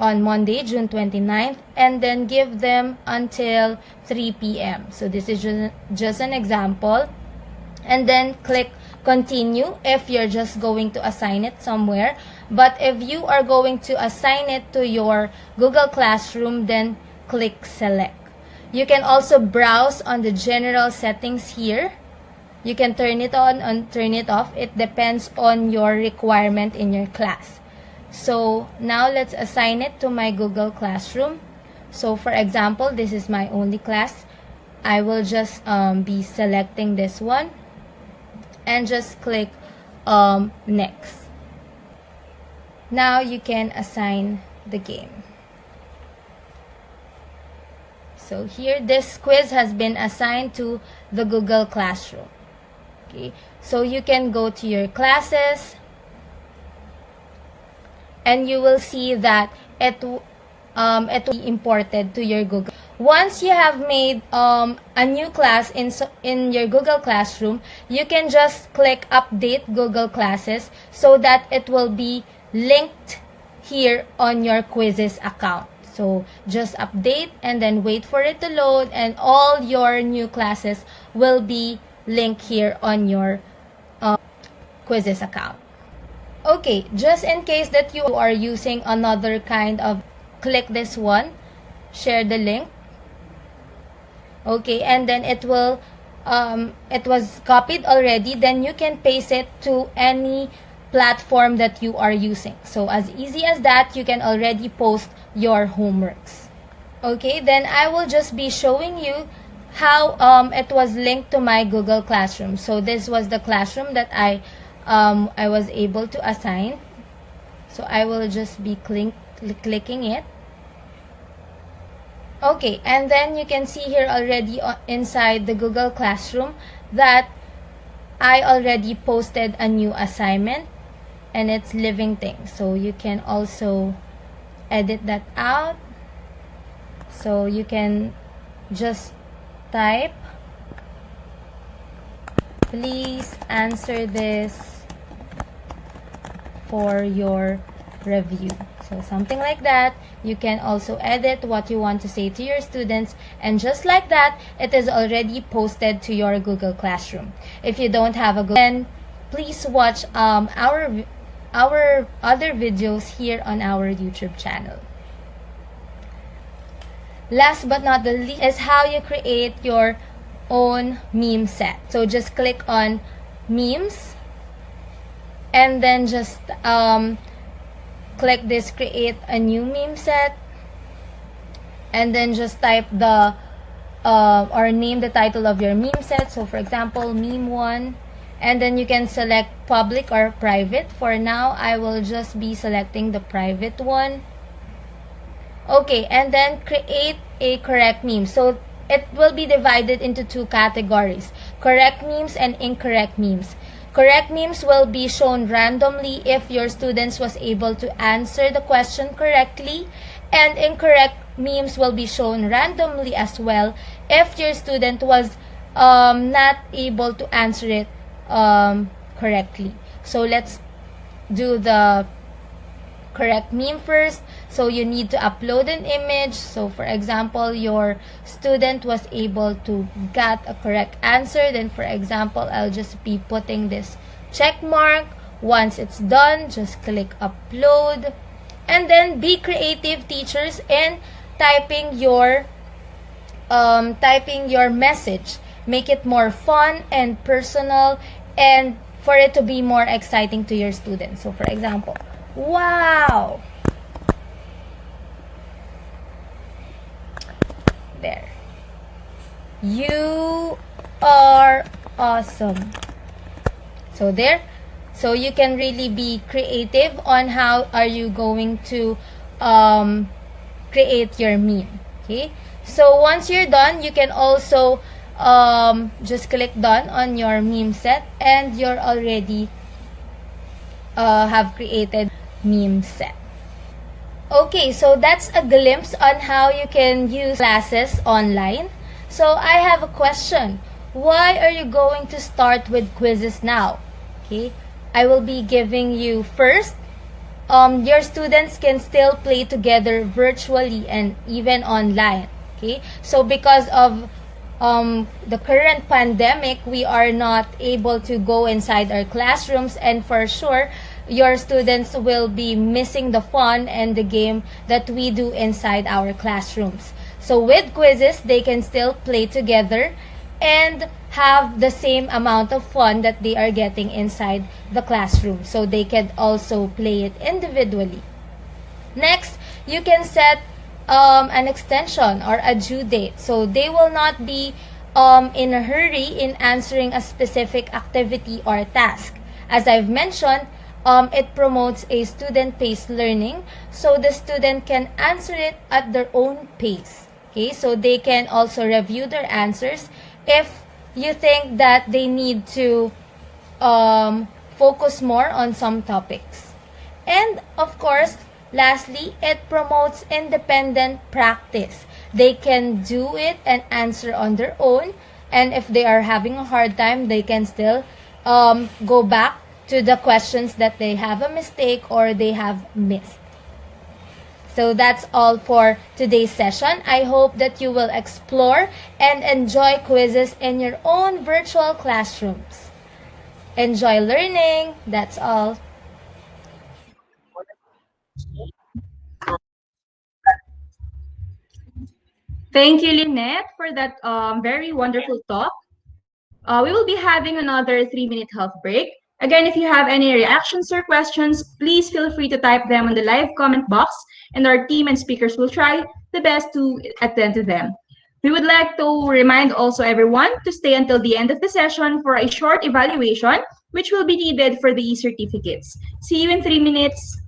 on Monday, June 29th, and then give them until 3 p.m. So this is just an example. And then click continue if you're just going to assign it somewhere. But if you are going to assign it to your Google Classroom, then click select. You can also browse on the general settings here. You can turn it on and turn it off. It depends on your requirement in your class. So now let's assign it to my Google Classroom. So for example, this is my only class. I will just be selecting this one and just click next. Now you can assign the game. So here, this quiz has been assigned to the Google Classroom. Okay, so you can go to your classes and you will see that it will be imported to your Google. Once you have made a new class in your Google Classroom, you can just click Update Google Classes so that it will be linked here on your Quizziz account. So just update and then wait for it to load, and all your new classes will be linked here on your Quizziz account. Okay, just in case that you are using another kind of, click this one, share the link. Okay, and then it will, it was copied already, then you can paste it to any platform that you are using. So as easy as that, you can already post your homeworks. Okay, then I will just be showing you how it was linked to my Google Classroom. So this was the classroom that I was able to assign. So I will just be clicking it. Okay, and then you can see here already inside the Google Classroom that I already posted a new assignment, and it's living things. So you can also edit that out. So you can just type, please answer this for your review. So something like that. You can also edit what you want to say to your students, and just like that, it is already posted to your Google Classroom. If you don't have a Google, then please watch our other videos here on our YouTube channel. Last but not the least is how you create your own meme set. So just click on memes and then just click this create a new meme set, and then just type the or name the title of your meme set. So for example, meme 1, and then you can select public or private. For now, I will just be selecting the private one. Okay, and then create a correct meme. So it will be divided into two categories: correct memes and incorrect memes. Correct memes will be shown randomly if your students was able to answer the question correctly, and incorrect memes will be shown randomly as well if your student was not able to answer it correctly. So let's do the correct meme first. So you need to upload an image. So for example, your student was able to get a correct answer, then for example, I'll just be putting this check mark. Once it's done, just click upload, and then be creative, teachers, in typing your message. Make it more fun and personal, and for it to be more exciting to your students. So for example, wow, there, you are awesome. So there, so you can really be creative on how are you going to create your meme. Okay, so once you're done, you can also just click done on your meme set, and you're already have created meme set. Okay, so that's a glimpse on how you can use classes online. So I have a question. Why are you going to start with Quizziz now? Okay, I will be giving you first. Your students can still play together virtually and even online. Okay, so because of the current pandemic, we are not able to go inside our classrooms, and for sure, your students will be missing the fun and the game that we do inside our classrooms. So with Quizziz, they can still play together and have the same amount of fun that they are getting inside the classroom. So they can also play it individually. Next, you can set an extension or a due date. So they will not be in a hurry in answering a specific activity or task. As I've mentioned, it promotes a student-paced learning, so the student can answer it at their own pace. Okay, so they can also review their answers if you think that they need to focus more on some topics. And of course, lastly, it promotes independent practice. They can do it and answer on their own, and if they are having a hard time, they can still go back to the questions that they have a mistake or they have missed. So that's all for today's session. I hope that you will explore and enjoy Quizziz in your own virtual classrooms. Enjoy learning. That's all. Thank you, Lynette, for that very wonderful talk. We will be having another 3-minute health break. Again, if you have any reactions or questions, please feel free to type them on the live comment box, and our team and speakers will try the best to attend to them. We would like to remind also everyone to stay until the end of the session for a short evaluation, which will be needed for the e-certificates. See you in 3 minutes.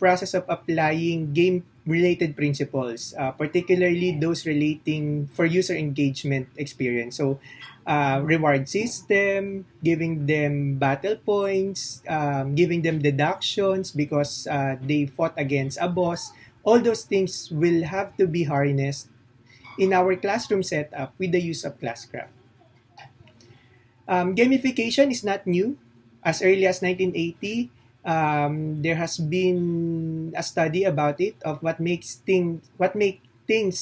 process of applying game-related principles, particularly those relating for user engagement experience. So, reward system, giving them battle points, giving them deductions because they fought against a boss. All those things will have to be harnessed in our classroom setup with the use of Classcraft. Gamification is not new. As early as 1980, there has been a study about it of what make things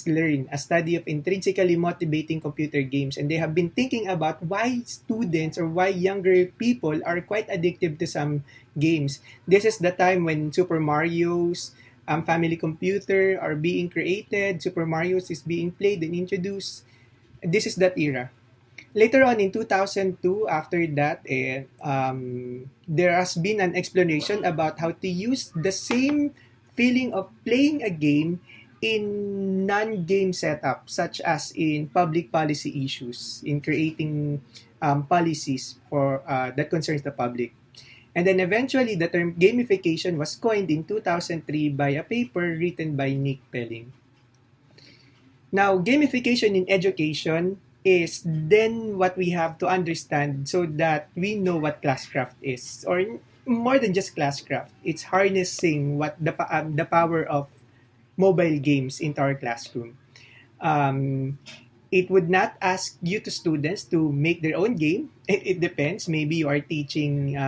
learn, a study of intrinsically motivating computer games, and they have been thinking about why students or why younger people are quite addictive to some games. This is the time when Super Mario's family computer are being created, Super Mario's is being played and introduced. This is that era. Later on in 2002, after that, there has been an explanation about how to use the same feeling of playing a game in non-game setup, such as in public policy issues, in creating policies for that concerns the public. And then eventually, the term gamification was coined in 2003 by a paper written by Nick Pelling. Now, gamification in education is then what we have to understand so that we know what Classcraft is, or more than just Classcraft. It's harnessing what the power of mobile games into our classroom. It would not ask you to students to make their own game. It depends. Maybe you are teaching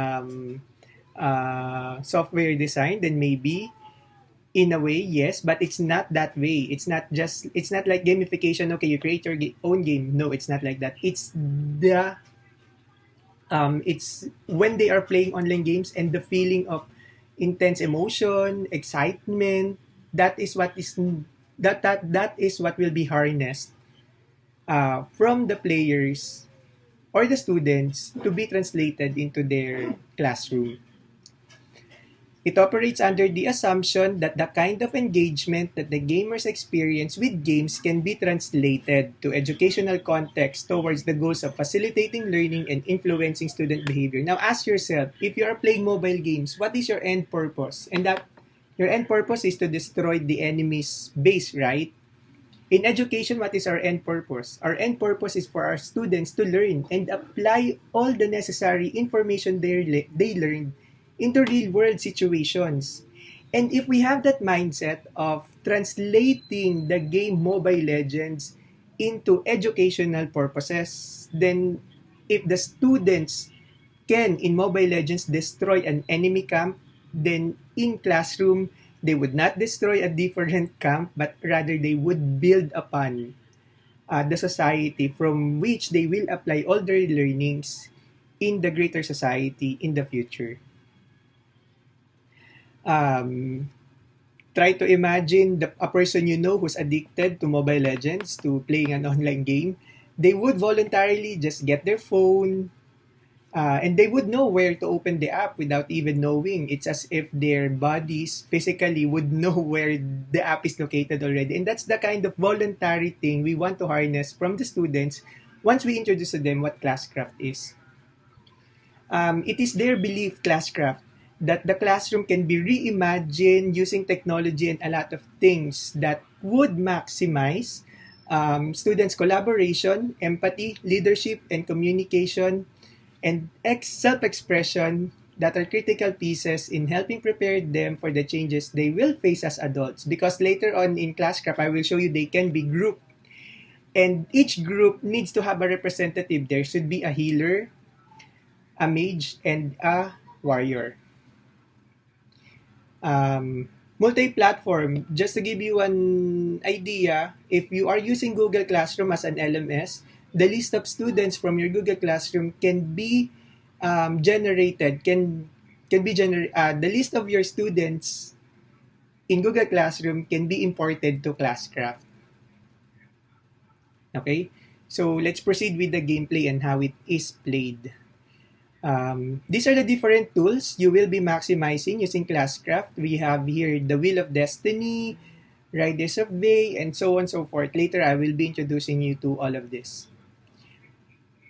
software design, then maybe in a way, yes, but it's not that way. It's not like gamification. Okay, you create your own game. No, it's not like that. It's when they are playing online games and the feeling of intense emotion, excitement. That is what will be harnessed from the players or the students to be translated into their classroom. It operates under the assumption that the kind of engagement that the gamers experience with games can be translated to educational context towards the goals of facilitating learning and influencing student behavior. Now ask yourself, if you are playing mobile games, what is your end purpose? And that your end purpose is to destroy the enemy's base, right? In education, what is our end purpose? Our end purpose is for our students to learn and apply all the necessary information they learned into real-world situations. And if we have that mindset of translating the game Mobile Legends into educational purposes, then if the students can, in Mobile Legends, destroy an enemy camp, then in classroom, they would not destroy a different camp, but rather they would build upon the society from which they will apply all their learnings in the greater society in the future. Try to imagine a person you know who's addicted to Mobile Legends, to playing an online game. They would voluntarily just get their phone, and they would know where to open the app without even knowing. It's as if their bodies physically would know where the app is located already. And that's the kind of voluntary thing we want to harness from the students once we introduce to them what Classcraft is. It is their belief, Classcraft, that the classroom can be reimagined using technology and a lot of things that would maximize students' collaboration, empathy, leadership, and communication, and self-expression that are critical pieces in helping prepare them for the changes they will face as adults. Because later on in Classcraft, I will show you they can be grouped. And each group needs to have a representative. There should be a healer, a mage, and a warrior. Multi-platform, just to give you an idea, if you are using Google Classroom as an LMS, the list of students from your Google Classroom can be generated, the list of your students in Google Classroom can be imported to Classcraft. Okay, so let's proceed with the gameplay and how it is played. These are the different tools you will be maximizing using Classcraft. We have here the Wheel of Destiny, Riders of Bay, and so on and so forth. Later, I will be introducing you to all of this.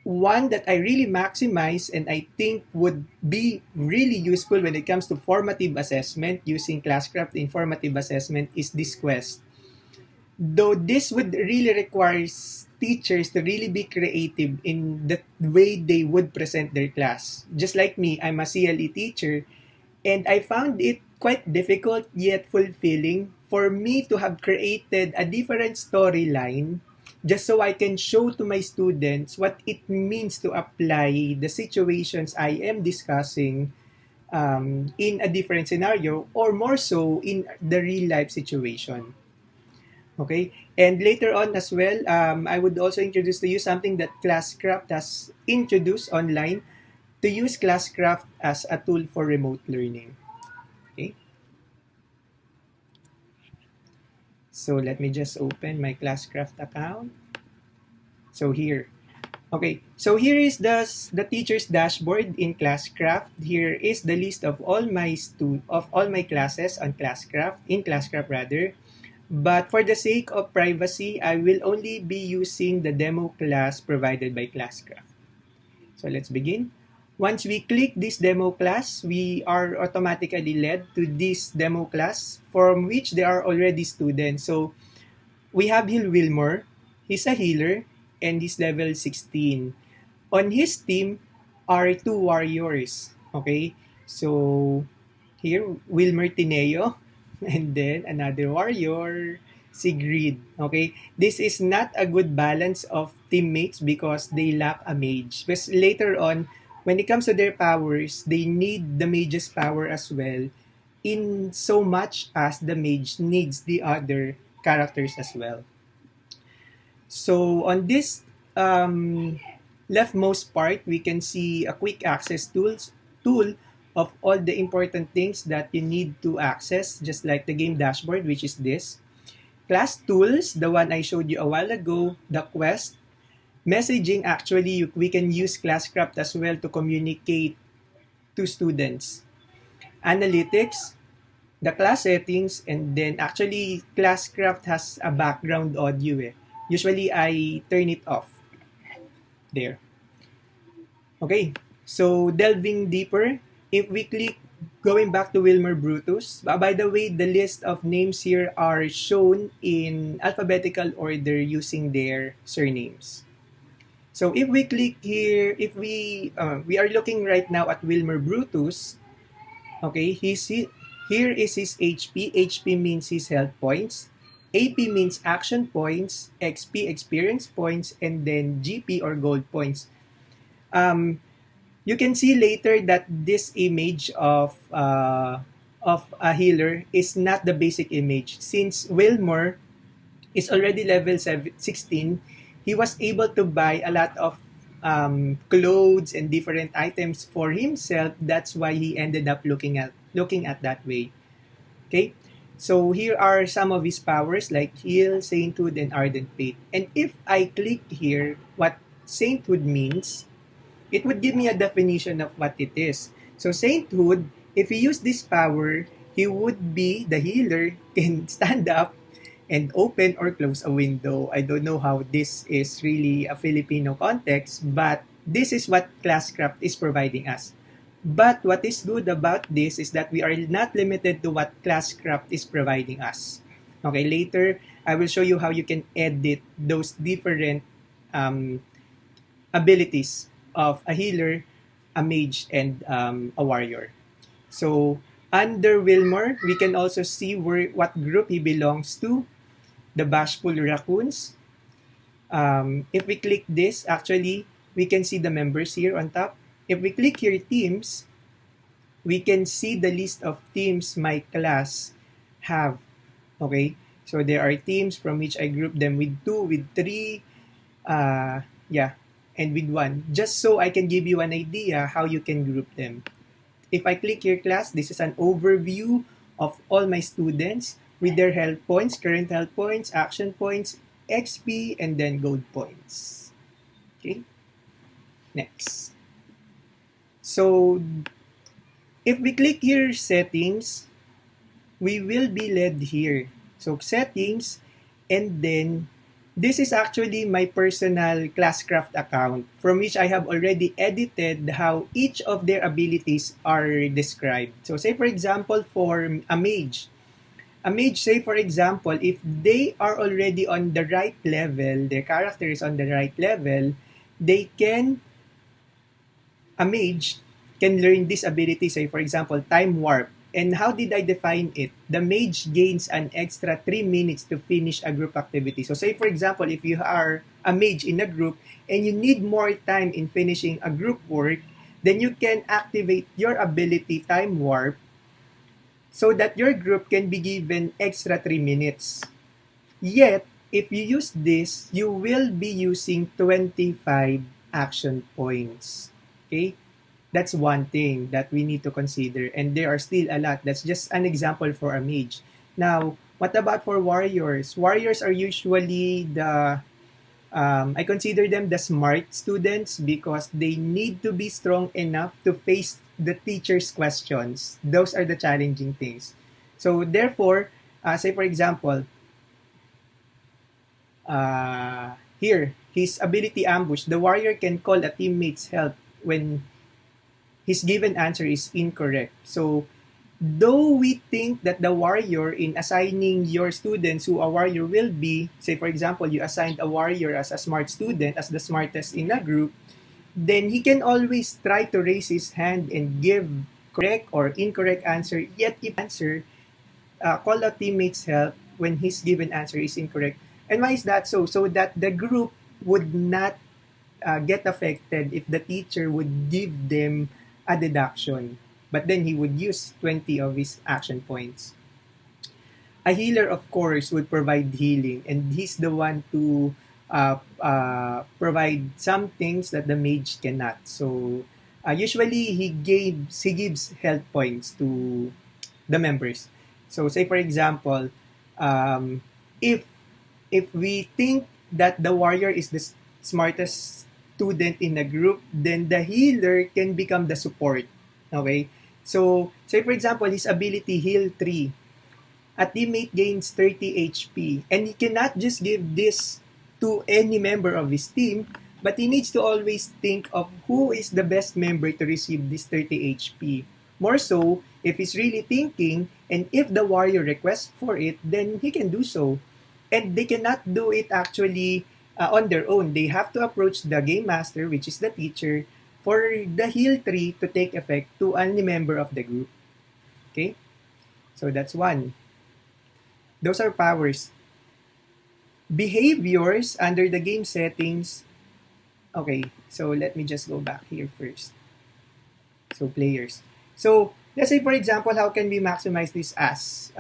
one that I really maximize and I think would be really useful when it comes to formative assessment using Classcraft informative assessment is this quest. Though this would really require teachers to really be creative in the way they would present their class. Just like me, I'm a CLE teacher, and I found it quite difficult yet fulfilling for me to have created a different storyline just so I can show to my students what it means to apply the situations I am discussing in a different scenario, or more so in the real life situation. Okay, and later on as well, I would also introduce to you something that Classcraft has introduced online, to use Classcraft as a tool for remote learning. Okay, so let me just open my Classcraft account. So here, okay, so here is the teacher's dashboard in Classcraft. Here is the list of all my classes on Classcraft, in Classcraft rather. But for the sake of privacy, I will only be using the demo class provided by Classcraft. So let's begin. Once we click this demo class, we are automatically led to this demo class from which there are already students. So we have Hill Wilmore. He's a healer and he's level 16. On his team are two warriors. Okay, so here, Wilmer Tineo, and then another warrior, Sigrid. Okay, this is not a good balance of teammates because they lack a mage. But later on, when it comes to their powers, they need the mage's power as well, in so much as the mage needs the other characters as well. So on this leftmost part, we can see a quick access tool of all the important things that you need to access, just like the game dashboard, which is this. Class tools, the one I showed you a while ago, the quest. Messaging, actually, we can use Classcraft as well to communicate to students. Analytics, the class settings, and then actually Classcraft has a background audio. Usually, I turn it off. There. Okay, so delving deeper, if we click going back to Wilmer Brutus, by the way, the list of names here are shown in alphabetical order using their surnames. So if we click here, if we are looking right now at Wilmer Brutus, okay, here is his HP. HP means his health points. AP means action points, XP experience points, and then GP or gold points. You can see later that this image of a healer is not the basic image. Since Wilmore is already level 16, he was able to buy a lot of clothes and different items for himself. That's why he ended up looking at that way. Okay, so here are some of his powers like Heal, Sainthood, and Ardent Faith. And if I click here, what Sainthood means, it would give me a definition of what it is. So Sainthood, if he used this power, he would be the healer, can stand up and open or close a window. I don't know how this is really a Filipino context, but this is what Classcraft is providing us. But what is good about this is that we are not limited to what Classcraft is providing us. Okay, later I will show you how you can edit those different abilities of a healer, a mage, and a warrior. So under Wilmore, we can also see what group he belongs to. The Bashful Raccoons. If we click this, actually, we can see the members here on top. If we click here teams, we can see the list of teams my class have. Okay, so there are teams from which I group them with 2, with 3, and with 1, just so I can give you an idea how you can group them. If I click here class, this is an overview of all my students with their health points, current health points, action points, XP, and then gold points. Okay, next. So if we click here settings, we will be led here. So settings, and then This is actually my personal Classcraft account from which I have already edited how each of their abilities are described. So say for example for a mage, say for example, if they are already on the right level, their character is on the right level, they can, a mage can learn this ability, say for example, time warp. And how did I define it? The mage gains an extra 3 minutes to finish a group activity. So say for example, if you are a mage in a group and you need more time in finishing a group work, then you can activate your ability time warp so that your group can be given extra 3 minutes. Yet, if you use this, you will be using 25 action points. Okay? That's one thing that we need to consider. And there are still a lot. That's just an example for a mage. Now, what about for warriors? Warriors are usually I consider them the smart students because they need to be strong enough to face the teacher's questions. Those are the challenging things. So therefore, say for example, here, his ability ambush, the warrior can call a teammate's help when his given answer is incorrect. So, though we think that the warrior, in assigning your students who a warrior will be, say for example, you assigned a warrior as a smart student, as the smartest in a group, then he can always try to raise his hand and give correct or incorrect answer. Yet if answer, call a teammate's help when his given answer is incorrect. And why is that so? So that the group would not get affected if the teacher would give them a deduction. But then he would use 20 of his action points. A healer, of course, would provide healing, and he's the one to provide some things that the mage cannot. So usually he gives health points to the members. So say for example, um, if if we think that the warrior is the smartest student in a group, then the healer can become the support. Okay? So, say for example, his ability Heal 3. A teammate gains 30 HP. And he cannot just give this to any member of his team, but he needs to always think of who is the best member to receive this 30 HP. More so, if he's really thinking, and if the warrior requests for it, then he can do so. And they cannot do it actually on their own. They have to approach the game master, which is the teacher, for the heal tree to take effect to any member of the group. Okay? So that's one. Those are powers. Behaviors under the game settings. Okay, so let me just go back here first. So players. So let's say for example, how can we maximize this as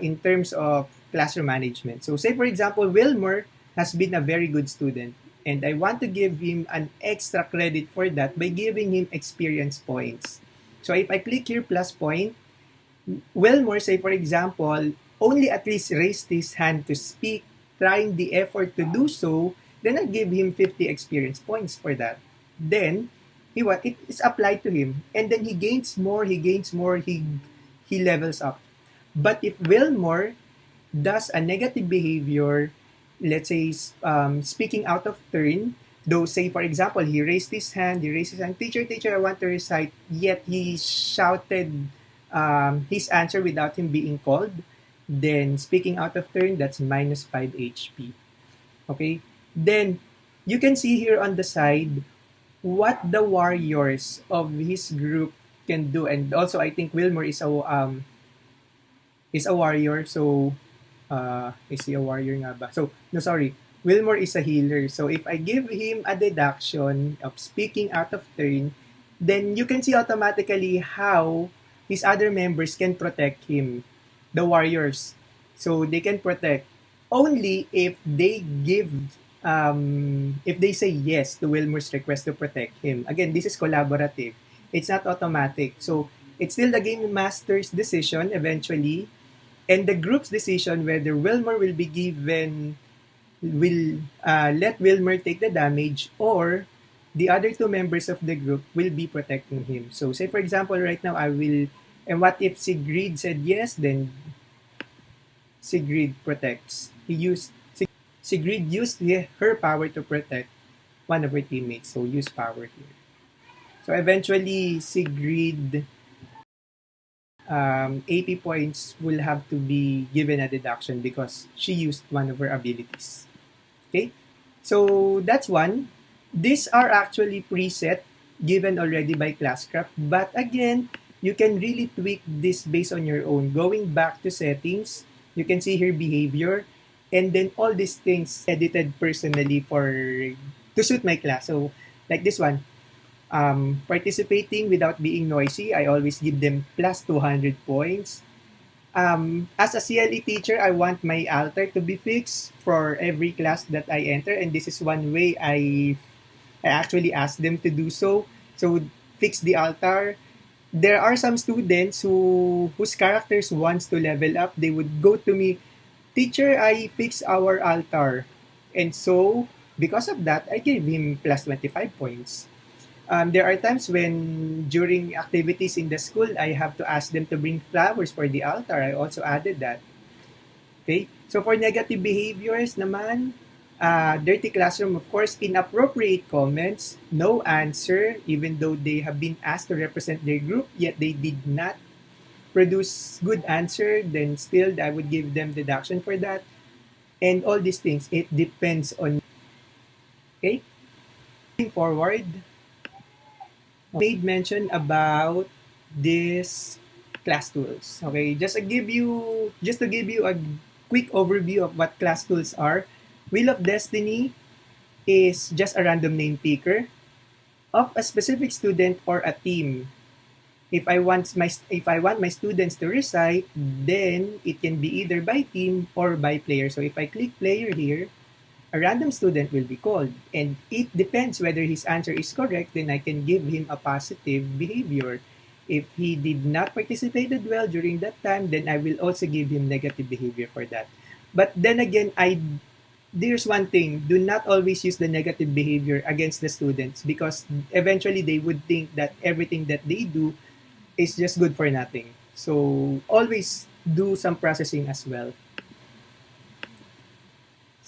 in terms of classroom management? So say for example, Wilmer has been a very good student, and I want to give him an extra credit for that by giving him experience points. So if I click here plus point, Wilmer, say for example, only at least raised his hand to speak, trying the effort to do so, then I give him 50 experience points for that. Then it is applied to him, and then he gains more, he levels up. But if Wilmer does a negative behavior, let's say speaking out of turn, though say for example he raised his hand, teacher, I want to recite, yet he shouted his answer without him being called, then speaking out of turn, that's minus 5 HP. Okay? Then you can see here on the side what the warriors of his group can do. And also I think Wilmer is a warrior, so is he a warrior nga ba? So, no, sorry. Wilmer is a healer. So, if I give him a deduction of speaking out of turn, then you can see automatically how his other members can protect him, the warriors. So, they can protect only if they if they say yes to Wilmer's request to protect him. Again, this is collaborative. It's not automatic. So, it's still the game master's decision eventually, and the group's decision whether Wilmer will let Wilmer take the damage, or the other two members of the group will be protecting him. So say for example right now and what if Sigrid said yes, then Sigrid protects. Sigrid used her power to protect one of her teammates. So use power here. So eventually, Sigrid 80 points will have to be given a deduction because she used one of her abilities. Okay, so that's one. These are actually preset given already by Classcraft, but again, you can really tweak this based on your own. Going back to settings, you can see here behavior, and then all these things edited personally for to suit my class. So like this one, participating without being noisy, I always give them plus 200 points. As a CLE teacher, I want my altar to be fixed for every class that I enter, and this is one way I actually ask them to do so. So fix the altar. There are some students whose characters wants to level up. They would go to me, teacher, I fix our altar, and so because of that, I gave him plus 25 points. There are times when during activities in the school, I have to ask them to bring flowers for the altar. I also added that. Okay? So for negative behaviors naman, dirty classroom, of course, inappropriate comments, no answer, even though they have been asked to represent their group, yet they did not produce good answer, then still I would give them deduction for that. And all these things, it depends on. Okay? Moving forward, made mention about this class tools. Okay, just to give you a quick overview of what class tools are. Wheel of Destiny is just a random name picker of a specific student or a team. If I want my students to recite, then it can be either by team or by player. So if I click player here, a random student will be called, and it depends whether his answer is correct, then I can give him a positive behavior. If he did not participated well during that time, then I will also give him negative behavior for that. But then again, there's one thing, do not always use the negative behavior against the students, because eventually they would think that everything that they do is just good for nothing. So always do some processing as well.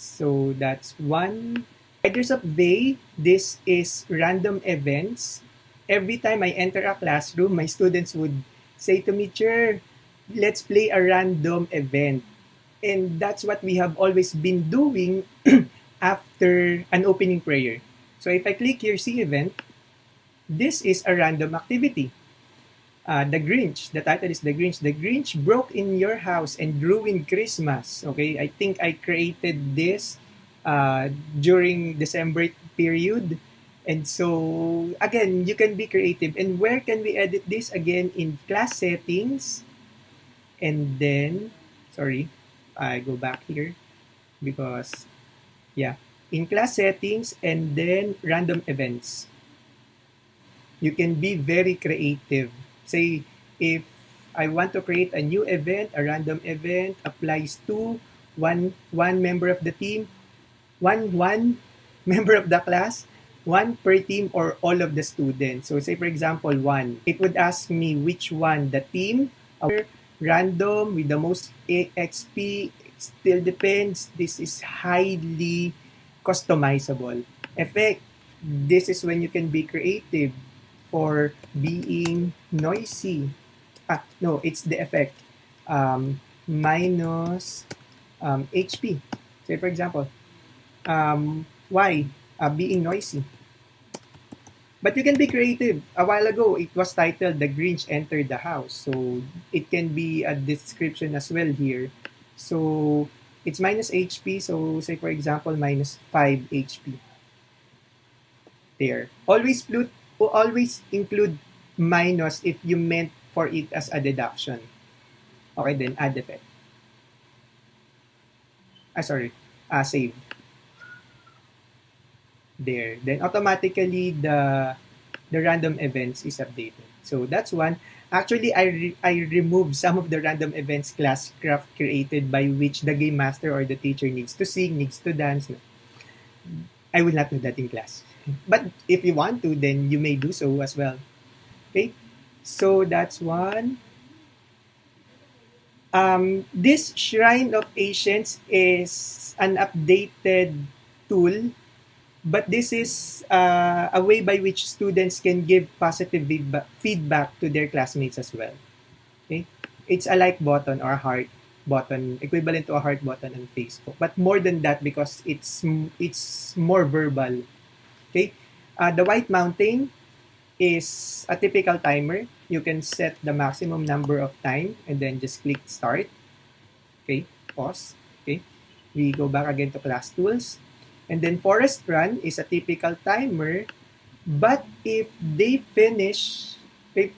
So that's one. Riders of Day, this is random events. Every time I enter a classroom, my students would say to me, Chair, let's play a random event. And that's what we have always been doing after an opening prayer. So if I click here, see event, this is a random activity. The Grinch, the title is The Grinch. The Grinch broke in your house and ruined Christmas. Okay, I think I created this during December period. And so, again, you can be creative. And where can we edit this? Again, in class settings. And then, sorry, I go back here because, yeah, in class settings and then random events. You can be very creative. Say, if I want to create a new event, a random event applies to one member of the team, one member of the class, one per team, or all of the students. So say for example, one. It would ask me which one, the team, random with the most XP. It still depends. This is highly customizable. Effect. This is when you can be creative. For being noisy. No, it's the effect. Minus HP. Say for example, why? Being noisy. But you can be creative. A while ago, it was titled The Grinch Entered the House. So it can be a description as well here. So it's minus HP. So say for example, minus 5 HP. There. Always include minus if you meant for it as a deduction. Okay, then add effect. Save. There. Then automatically the random events is updated. So that's one. Actually, I removed some of the random events Classcraft created by which the game master or the teacher needs to sing, needs to dance. I will not do that in class. But if you want to, then you may do so as well. Okay? So that's one. This Shrine of Ancients is an updated tool, but this is a way by which students can give positive feedback to their classmates as well. Okay, it's a like button or a heart button, equivalent to a heart button on Facebook, but more than that because it's more verbal. Okay, the White Mountain is a typical timer. You can set the maximum number of time and then just click start. Okay, pause. Okay, we go back again to class tools. And then Forest Run is a typical timer, but if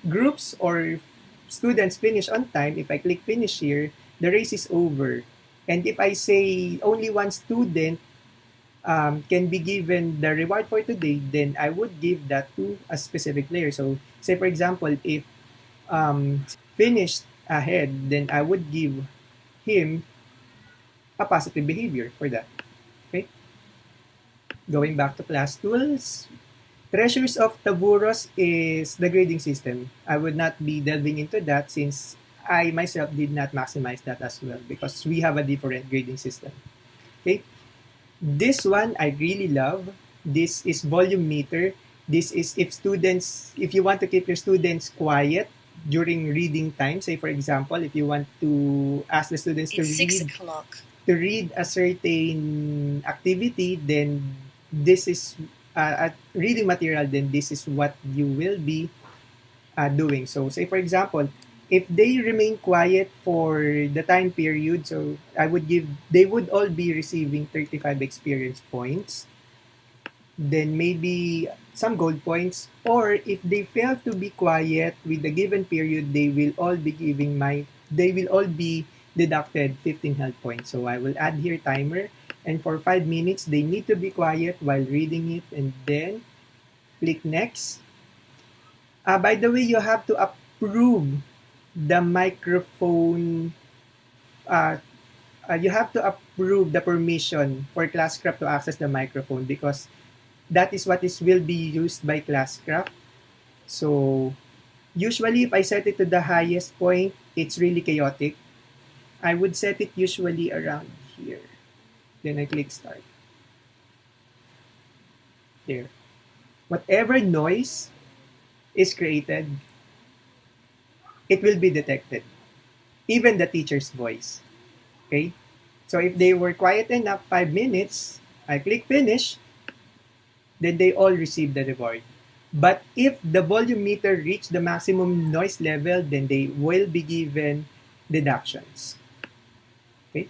groups or students finish on time, if I click finish here, the race is over. And if I say only one student can be given the reward for today, then I would give that to a specific player. So, say for example, if finished ahead, then I would give him a positive behavior for that. Okay. Going back to class tools, Treasures of Taburos is the grading system. I would not be delving into that since I myself did not maximize that as well because we have a different grading system. Okay. This one I really love. This is volume meter. This is if you want to keep your students quiet during reading time, say for example, if you want to ask the students It's 6 o'clock. to read a certain activity, then this is a reading material, then this is what you will be doing. So say for example, if they remain quiet for the time period, so they would all be receiving 35 experience points, then maybe some gold points, or if they fail to be quiet with the given period, they will all be deducted 15 health points. So I will add here timer, and for 5 minutes, they need to be quiet while reading it, and then click next. By the way, you have to approve the microphone. You have to approve the permission for Classcraft to access the microphone because that is what will be used by Classcraft. So usually if I set it to the highest point, it's really chaotic. I would set it usually around here. Then I click start. There. Whatever noise is created, it will be detected. Even the teacher's voice. Okay? So if they were quiet enough 5 minutes, I click finish, then they all receive the reward. But if the volume meter reach the maximum noise level, then they will be given deductions. Okay?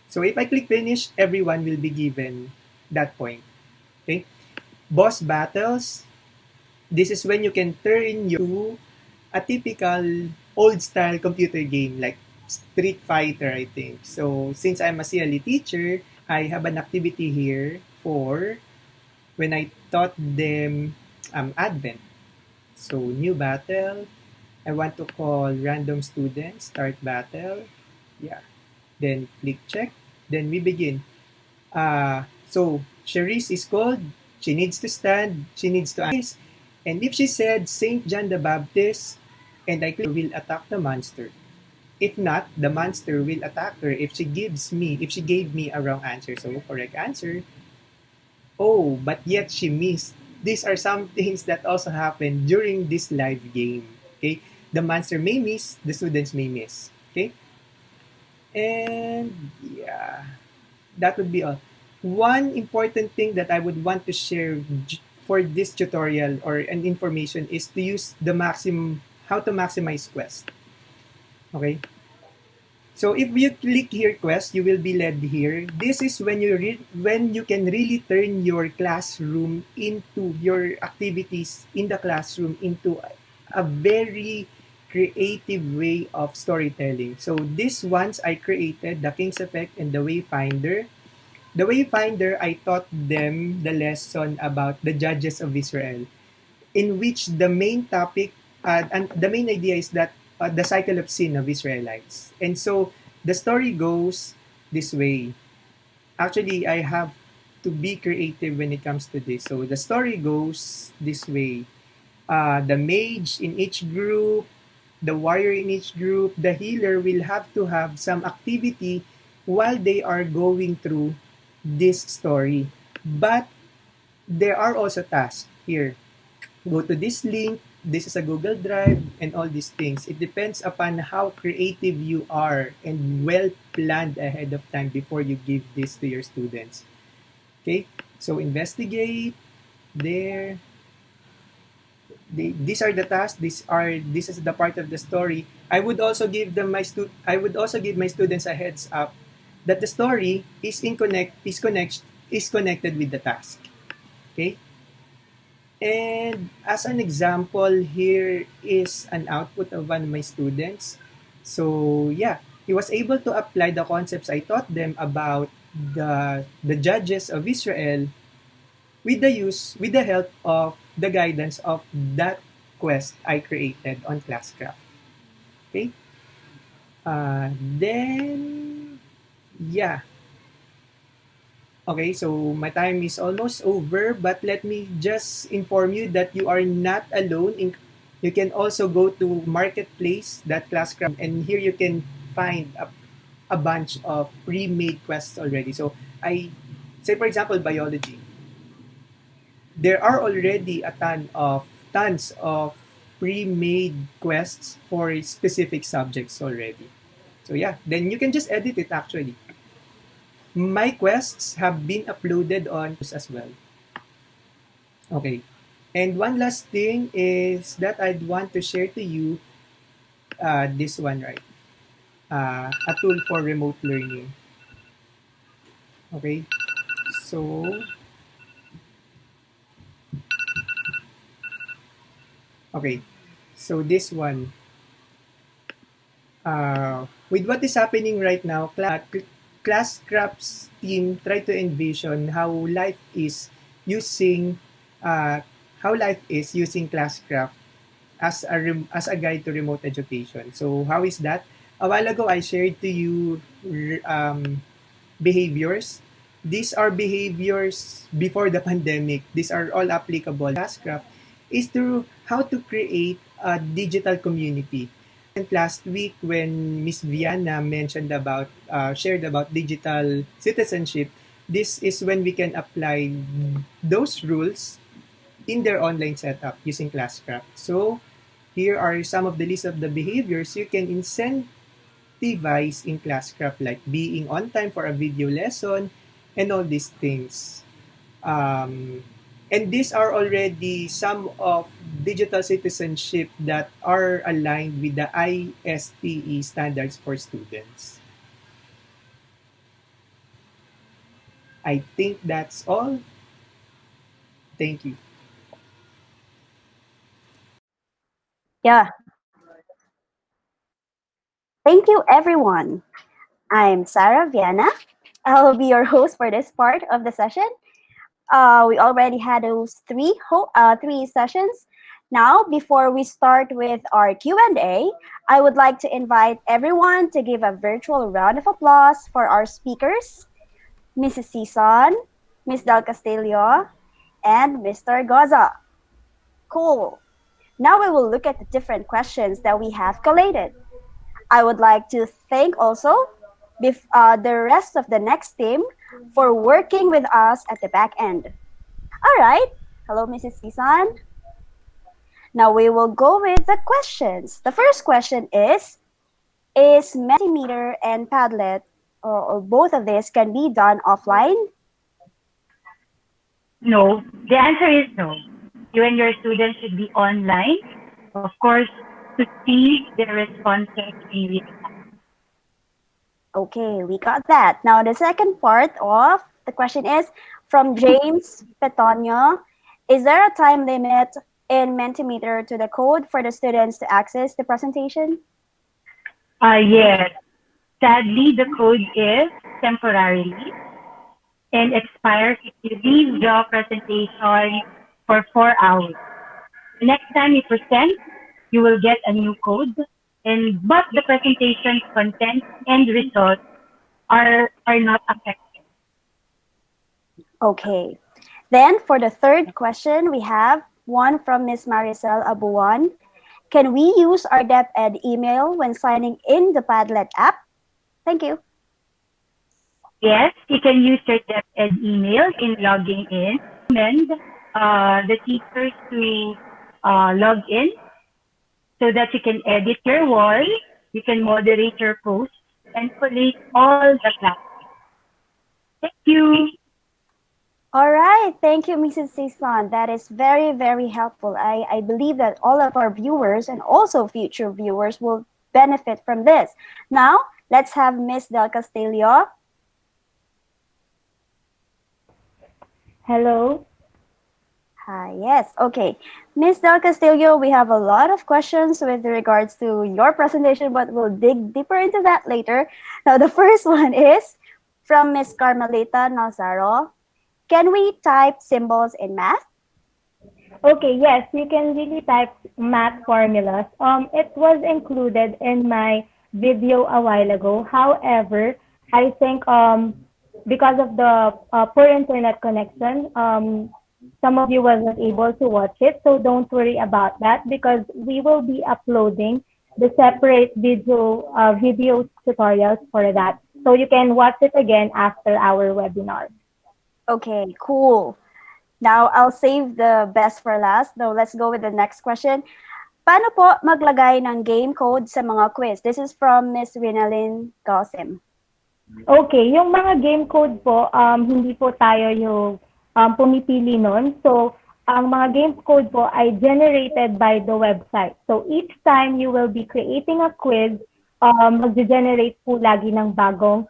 So if I click finish, everyone will be given that point. Okay? Boss battles, this is when you can turn to a typical old-style computer game like Street Fighter, I think. So since I'm a CLE teacher, I have an activity here for when I taught them Advent. So new battle, I want to call random students, start battle. Yeah. Then click check. Then we begin. So Cherise is called. She needs to stand. She needs to ask. And if she said Saint John the Baptist, and I click, will attack the monster. If not, the monster will attack her if she gave me a wrong answer. So correct answer. Oh, but yet she missed. These are some things that also happen during this live game. Okay, the monster may miss, the students may miss. Okay, and yeah, that would be all. One important thing that I would want to share for this tutorial or an information is to use the how to maximize quest. Okay. So if you click here quest, you will be led here. This is when you can really turn your classroom into your activities in the classroom into a very creative way of storytelling. So these ones I created, the King's Effect and the Wayfinder. The Wayfinder, I taught them the lesson about the judges of Israel, in which the main topic and the main idea is that the cycle of sin of Israelites. And so the story goes this way. Actually, I have to be creative when it comes to this. So the story goes this way. The mage in each group the warrior in each group, the healer will have to have some activity while they are going through this story. But there are also tasks here. Go to this link, this is a Google Drive, and all these things. It depends upon how creative you are and well planned ahead of time before you give this to your students. Okay, so investigate there. These are the tasks. This is the part of the story. I would also give my students a heads up that the story is connected with the task. Okay. And as an example, here is an output of one of my students. So yeah, he was able to apply the concepts I taught them about the judges of Israel with the help of the guidance of that quest I created on Classcraft. Okay. Then yeah. Okay, so my time is almost over, but let me just inform you that you are not alone. You can also go to marketplace.classcraft and here you can find a bunch of pre-made quests already. So I say for example biology. There are already tons of pre-made quests for specific subjects already. So yeah, then you can just edit it actually. My quests have been uploaded on as well. Okay. And one last thing is that I'd want to share to you this one, right? A tool for remote learning. Okay. So, okay. So this one, with what is happening right now, Classcraft's team try to envision using uh, how life is using Classcraft as a guide to remote education. So how is that? A while ago, I shared to you behaviors. These are behaviors before the pandemic. These are all applicable. Classcraft is through how to create a digital community. Last week when Miss Viana shared about digital citizenship, this is when we can apply those rules in their online setup using Classcraft. So here are some of the list of the behaviors you can incentivize in Classcraft, like being on time for a video lesson and all these things. Um, and these are already some of digital citizenship that are aligned with the ISTE standards for students. I think that's all. Thank you. Yeah, thank you everyone. I'm Sarah Viana. I'll be your host for this part of the session. We already had those three sessions. Now, before we start with our Q&A, I would like to invite everyone to give a virtual round of applause for our speakers, Mrs. Sison, Ms. Del Castillo, and Mr. Goza. Cool. Now we will look at the different questions that we have collated. I would like to thank also the rest of the next team for working with us at the back end. All right. Hello, Mrs. Sison. Now we will go with the questions. The first question is Mentimeter and Padlet, or both of these, can be done offline? No, the answer is no. You and your students should be online, of course, to see their responses in real time. Okay, we got that. Now the second part of the question is from James Petonio. Is there a time limit in Mentimeter to the code for the students to access the presentation? Yes. Sadly, the code is temporarily and expires if you leave the presentation for 4 hours. The next time you present, you will get a new code, but the presentation's content and results are not affected. Okay. Then for the third question, we have one from Ms. Maricel Abuan. Can we use our DepEd email when signing in the Padlet app? Thank you. Yes, you can use your DepEd email in logging in. Recommend the teachers to log in so that you can edit your wall, you can moderate your posts, and collate all the class. Thank you. All right. Thank you, Mrs. Sison. That is very, very helpful. I believe that all of our viewers and also future viewers will benefit from this. Now, let's have Miss Del Castillo. Hello. Hi, yes. Okay. Miss Del Castillo, we have a lot of questions with regards to your presentation, but we'll dig deeper into that later. Now, the first one is from Miss Carmelita Nazaro. Can we type symbols in math? Okay, yes, you can really type math formulas. It was included in my video a while ago. However, I think because of the poor internet connection, some of you wasn't able to watch it. So don't worry about that because we will be uploading the separate video tutorials for that. So you can watch it again after our webinar. Okay, cool. Now, I'll save the best for last. Now, let's go with the next question. Paano po maglagay ng game code sa mga quiz? This is from Miss Rinalyn Gosim. Okay, yung mga game code po, hindi po tayo yung pumipili nun. So, ang mga game code po ay generated by the website. So, each time you will be creating a quiz, mag-generate po lagi ng bagong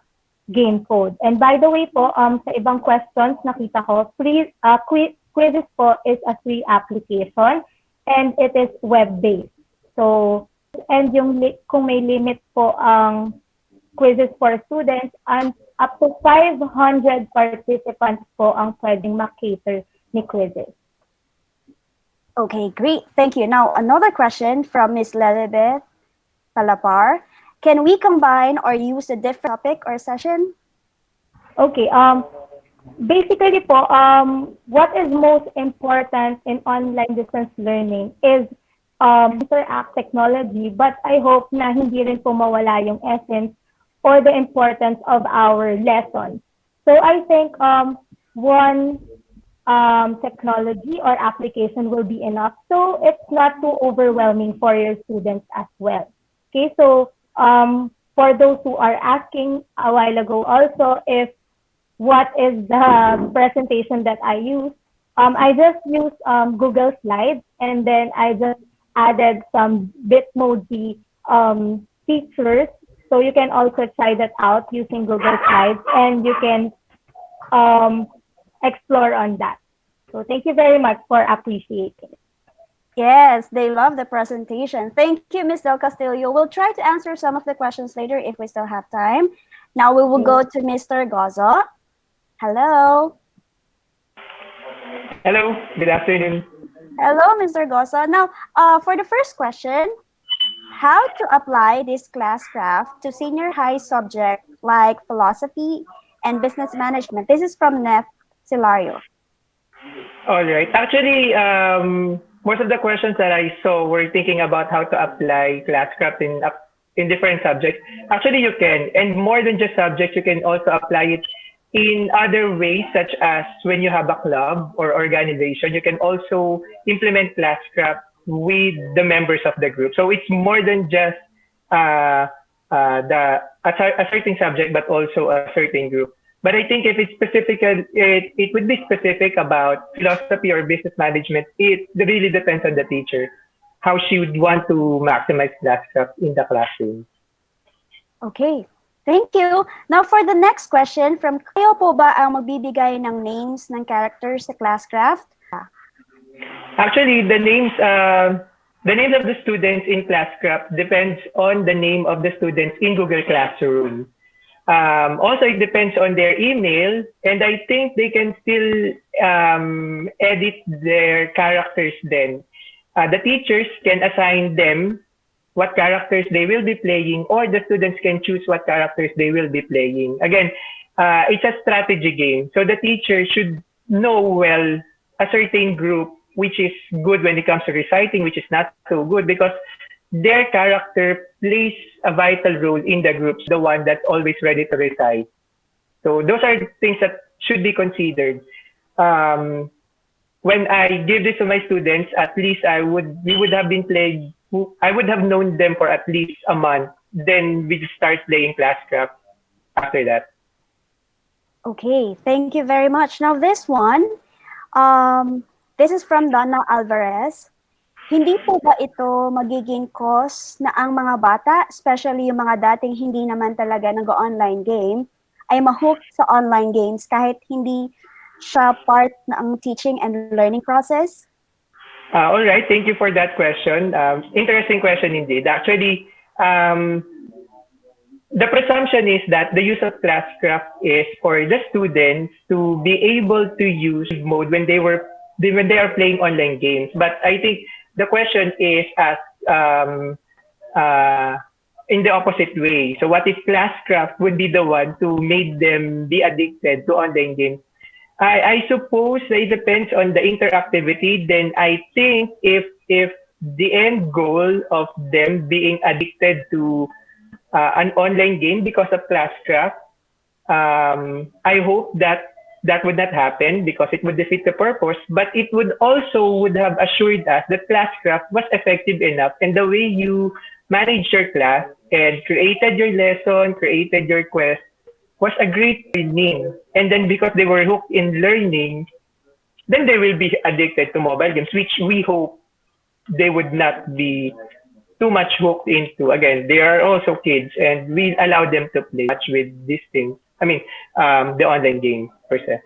game code. And by the way po, sa ibang questions, nakita ko, Quizziz po is a free application and it is web-based. So, and kung may limit po ang Quizziz for students, and up to 500 participants po ang pwedeng makater ni Quizziz. Okay, great. Thank you. Now, another question from Miss Lelibeth Palapar. Can we combine or use a different topic or session? Okay, basically po, what is most important in online distance learning is interact technology, but I hope na hindi rin po mawala yung essence or the importance of our lessons. So I think one technology or application will be enough. So it's not too overwhelming for your students as well. Okay, so for those who are asking a while ago also if what is the presentation that I use, I just use Google Slides and then I just added some Bitmoji features. So you can also try that out using Google Slides and you can explore on that. So thank you very much for appreciating. Yes, they love the presentation. Thank you, Ms. Del Castillo. We'll try to answer some of the questions later if we still have time. Now we will go to Mr. Gozo. Hello. Hello, good afternoon. Hello, Mr. Gozo. Now, for the first question, how to apply this Classcraft to senior high subject like philosophy and business management? This is from Nef Silario. All right. Actually, most of the questions that I saw were thinking about how to apply Classcraft in different subjects. Actually, you can, and more than just subjects, you can also apply it in other ways, such as when you have a club or organization, you can also implement Classcraft with the members of the group. So it's more than just a certain subject, but also a certain group. But I think if it's specific, it would be specific about philosophy or business management. It really depends on the teacher, how she would want to maximize Classcraft in the classroom. Okay, thank you. Now for the next question, from kayo po ba ang magbibigay ng names ng characters sa Classcraft? Actually, the names of the students in Classcraft depends on the name of the students in Google Classroom. Also, it depends on their email, and I think they can still edit their characters then. The teachers can assign them what characters they will be playing, or the students can choose what characters they will be playing. Again, it's a strategy game, so the teacher should know well a certain group which is good when it comes to reciting, which is not so good because their character plays a vital role in the group, the one that's always ready to recite. So those are things that should be considered. Um, when I give this to my students, at least we would have been playing, I would have known them for at least a month. Then we just start playing Classcraft after that. Okay, thank you very much. Now this one, this is from Donna Alvarez. Hindi po ba ito magiging cause na ang mga bata, especially yung mga dating hindi naman talaga nag-online game, ay ma-hook sa online games kahit hindi siya part ng teaching and learning process? All right, thank you for that question. Interesting question indeed. Actually, the presumption is that the use of Classcraft is for the students to be able to use mode when they are playing online games. But I think the question is asked in the opposite way. So what if Classcraft would be the one to make them be addicted to online games? I suppose it depends on the interactivity. Then I think if the end goal of them being addicted to an online game because of Classcraft, I hope that that would not happen because it would defeat the purpose. But it would have assured us that Classcraft was effective enough, and the way you managed your class and created your lesson, created your quest, was a great learning. And then because they were hooked in learning, then they will be addicted to mobile games, which we hope they would not be too much hooked into. Again, they are also kids, and we allow them to play much with these things. I mean, the online game per se.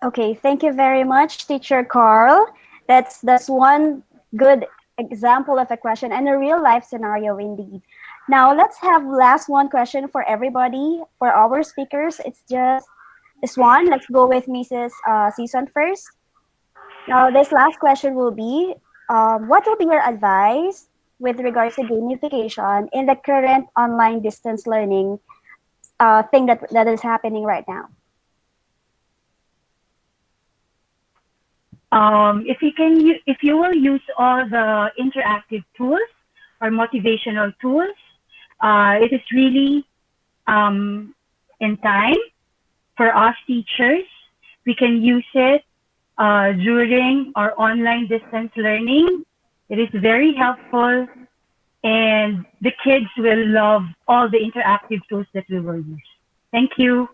Okay, thank you very much, Teacher Carl. That's one good example of a question and a real life scenario indeed. Now let's have last one question for everybody, for our speakers. It's just this one. Let's go with Mrs. Sison first. Now this last question will be, what will be your advice with regards to gamification in the current online distance learning thing that is happening right now? If you will use all the interactive tools or motivational tools, it is really in time for us teachers. We can use it during our online distance learning. It is very helpful, and the kids will love all the interactive tools that we will use. Thank you.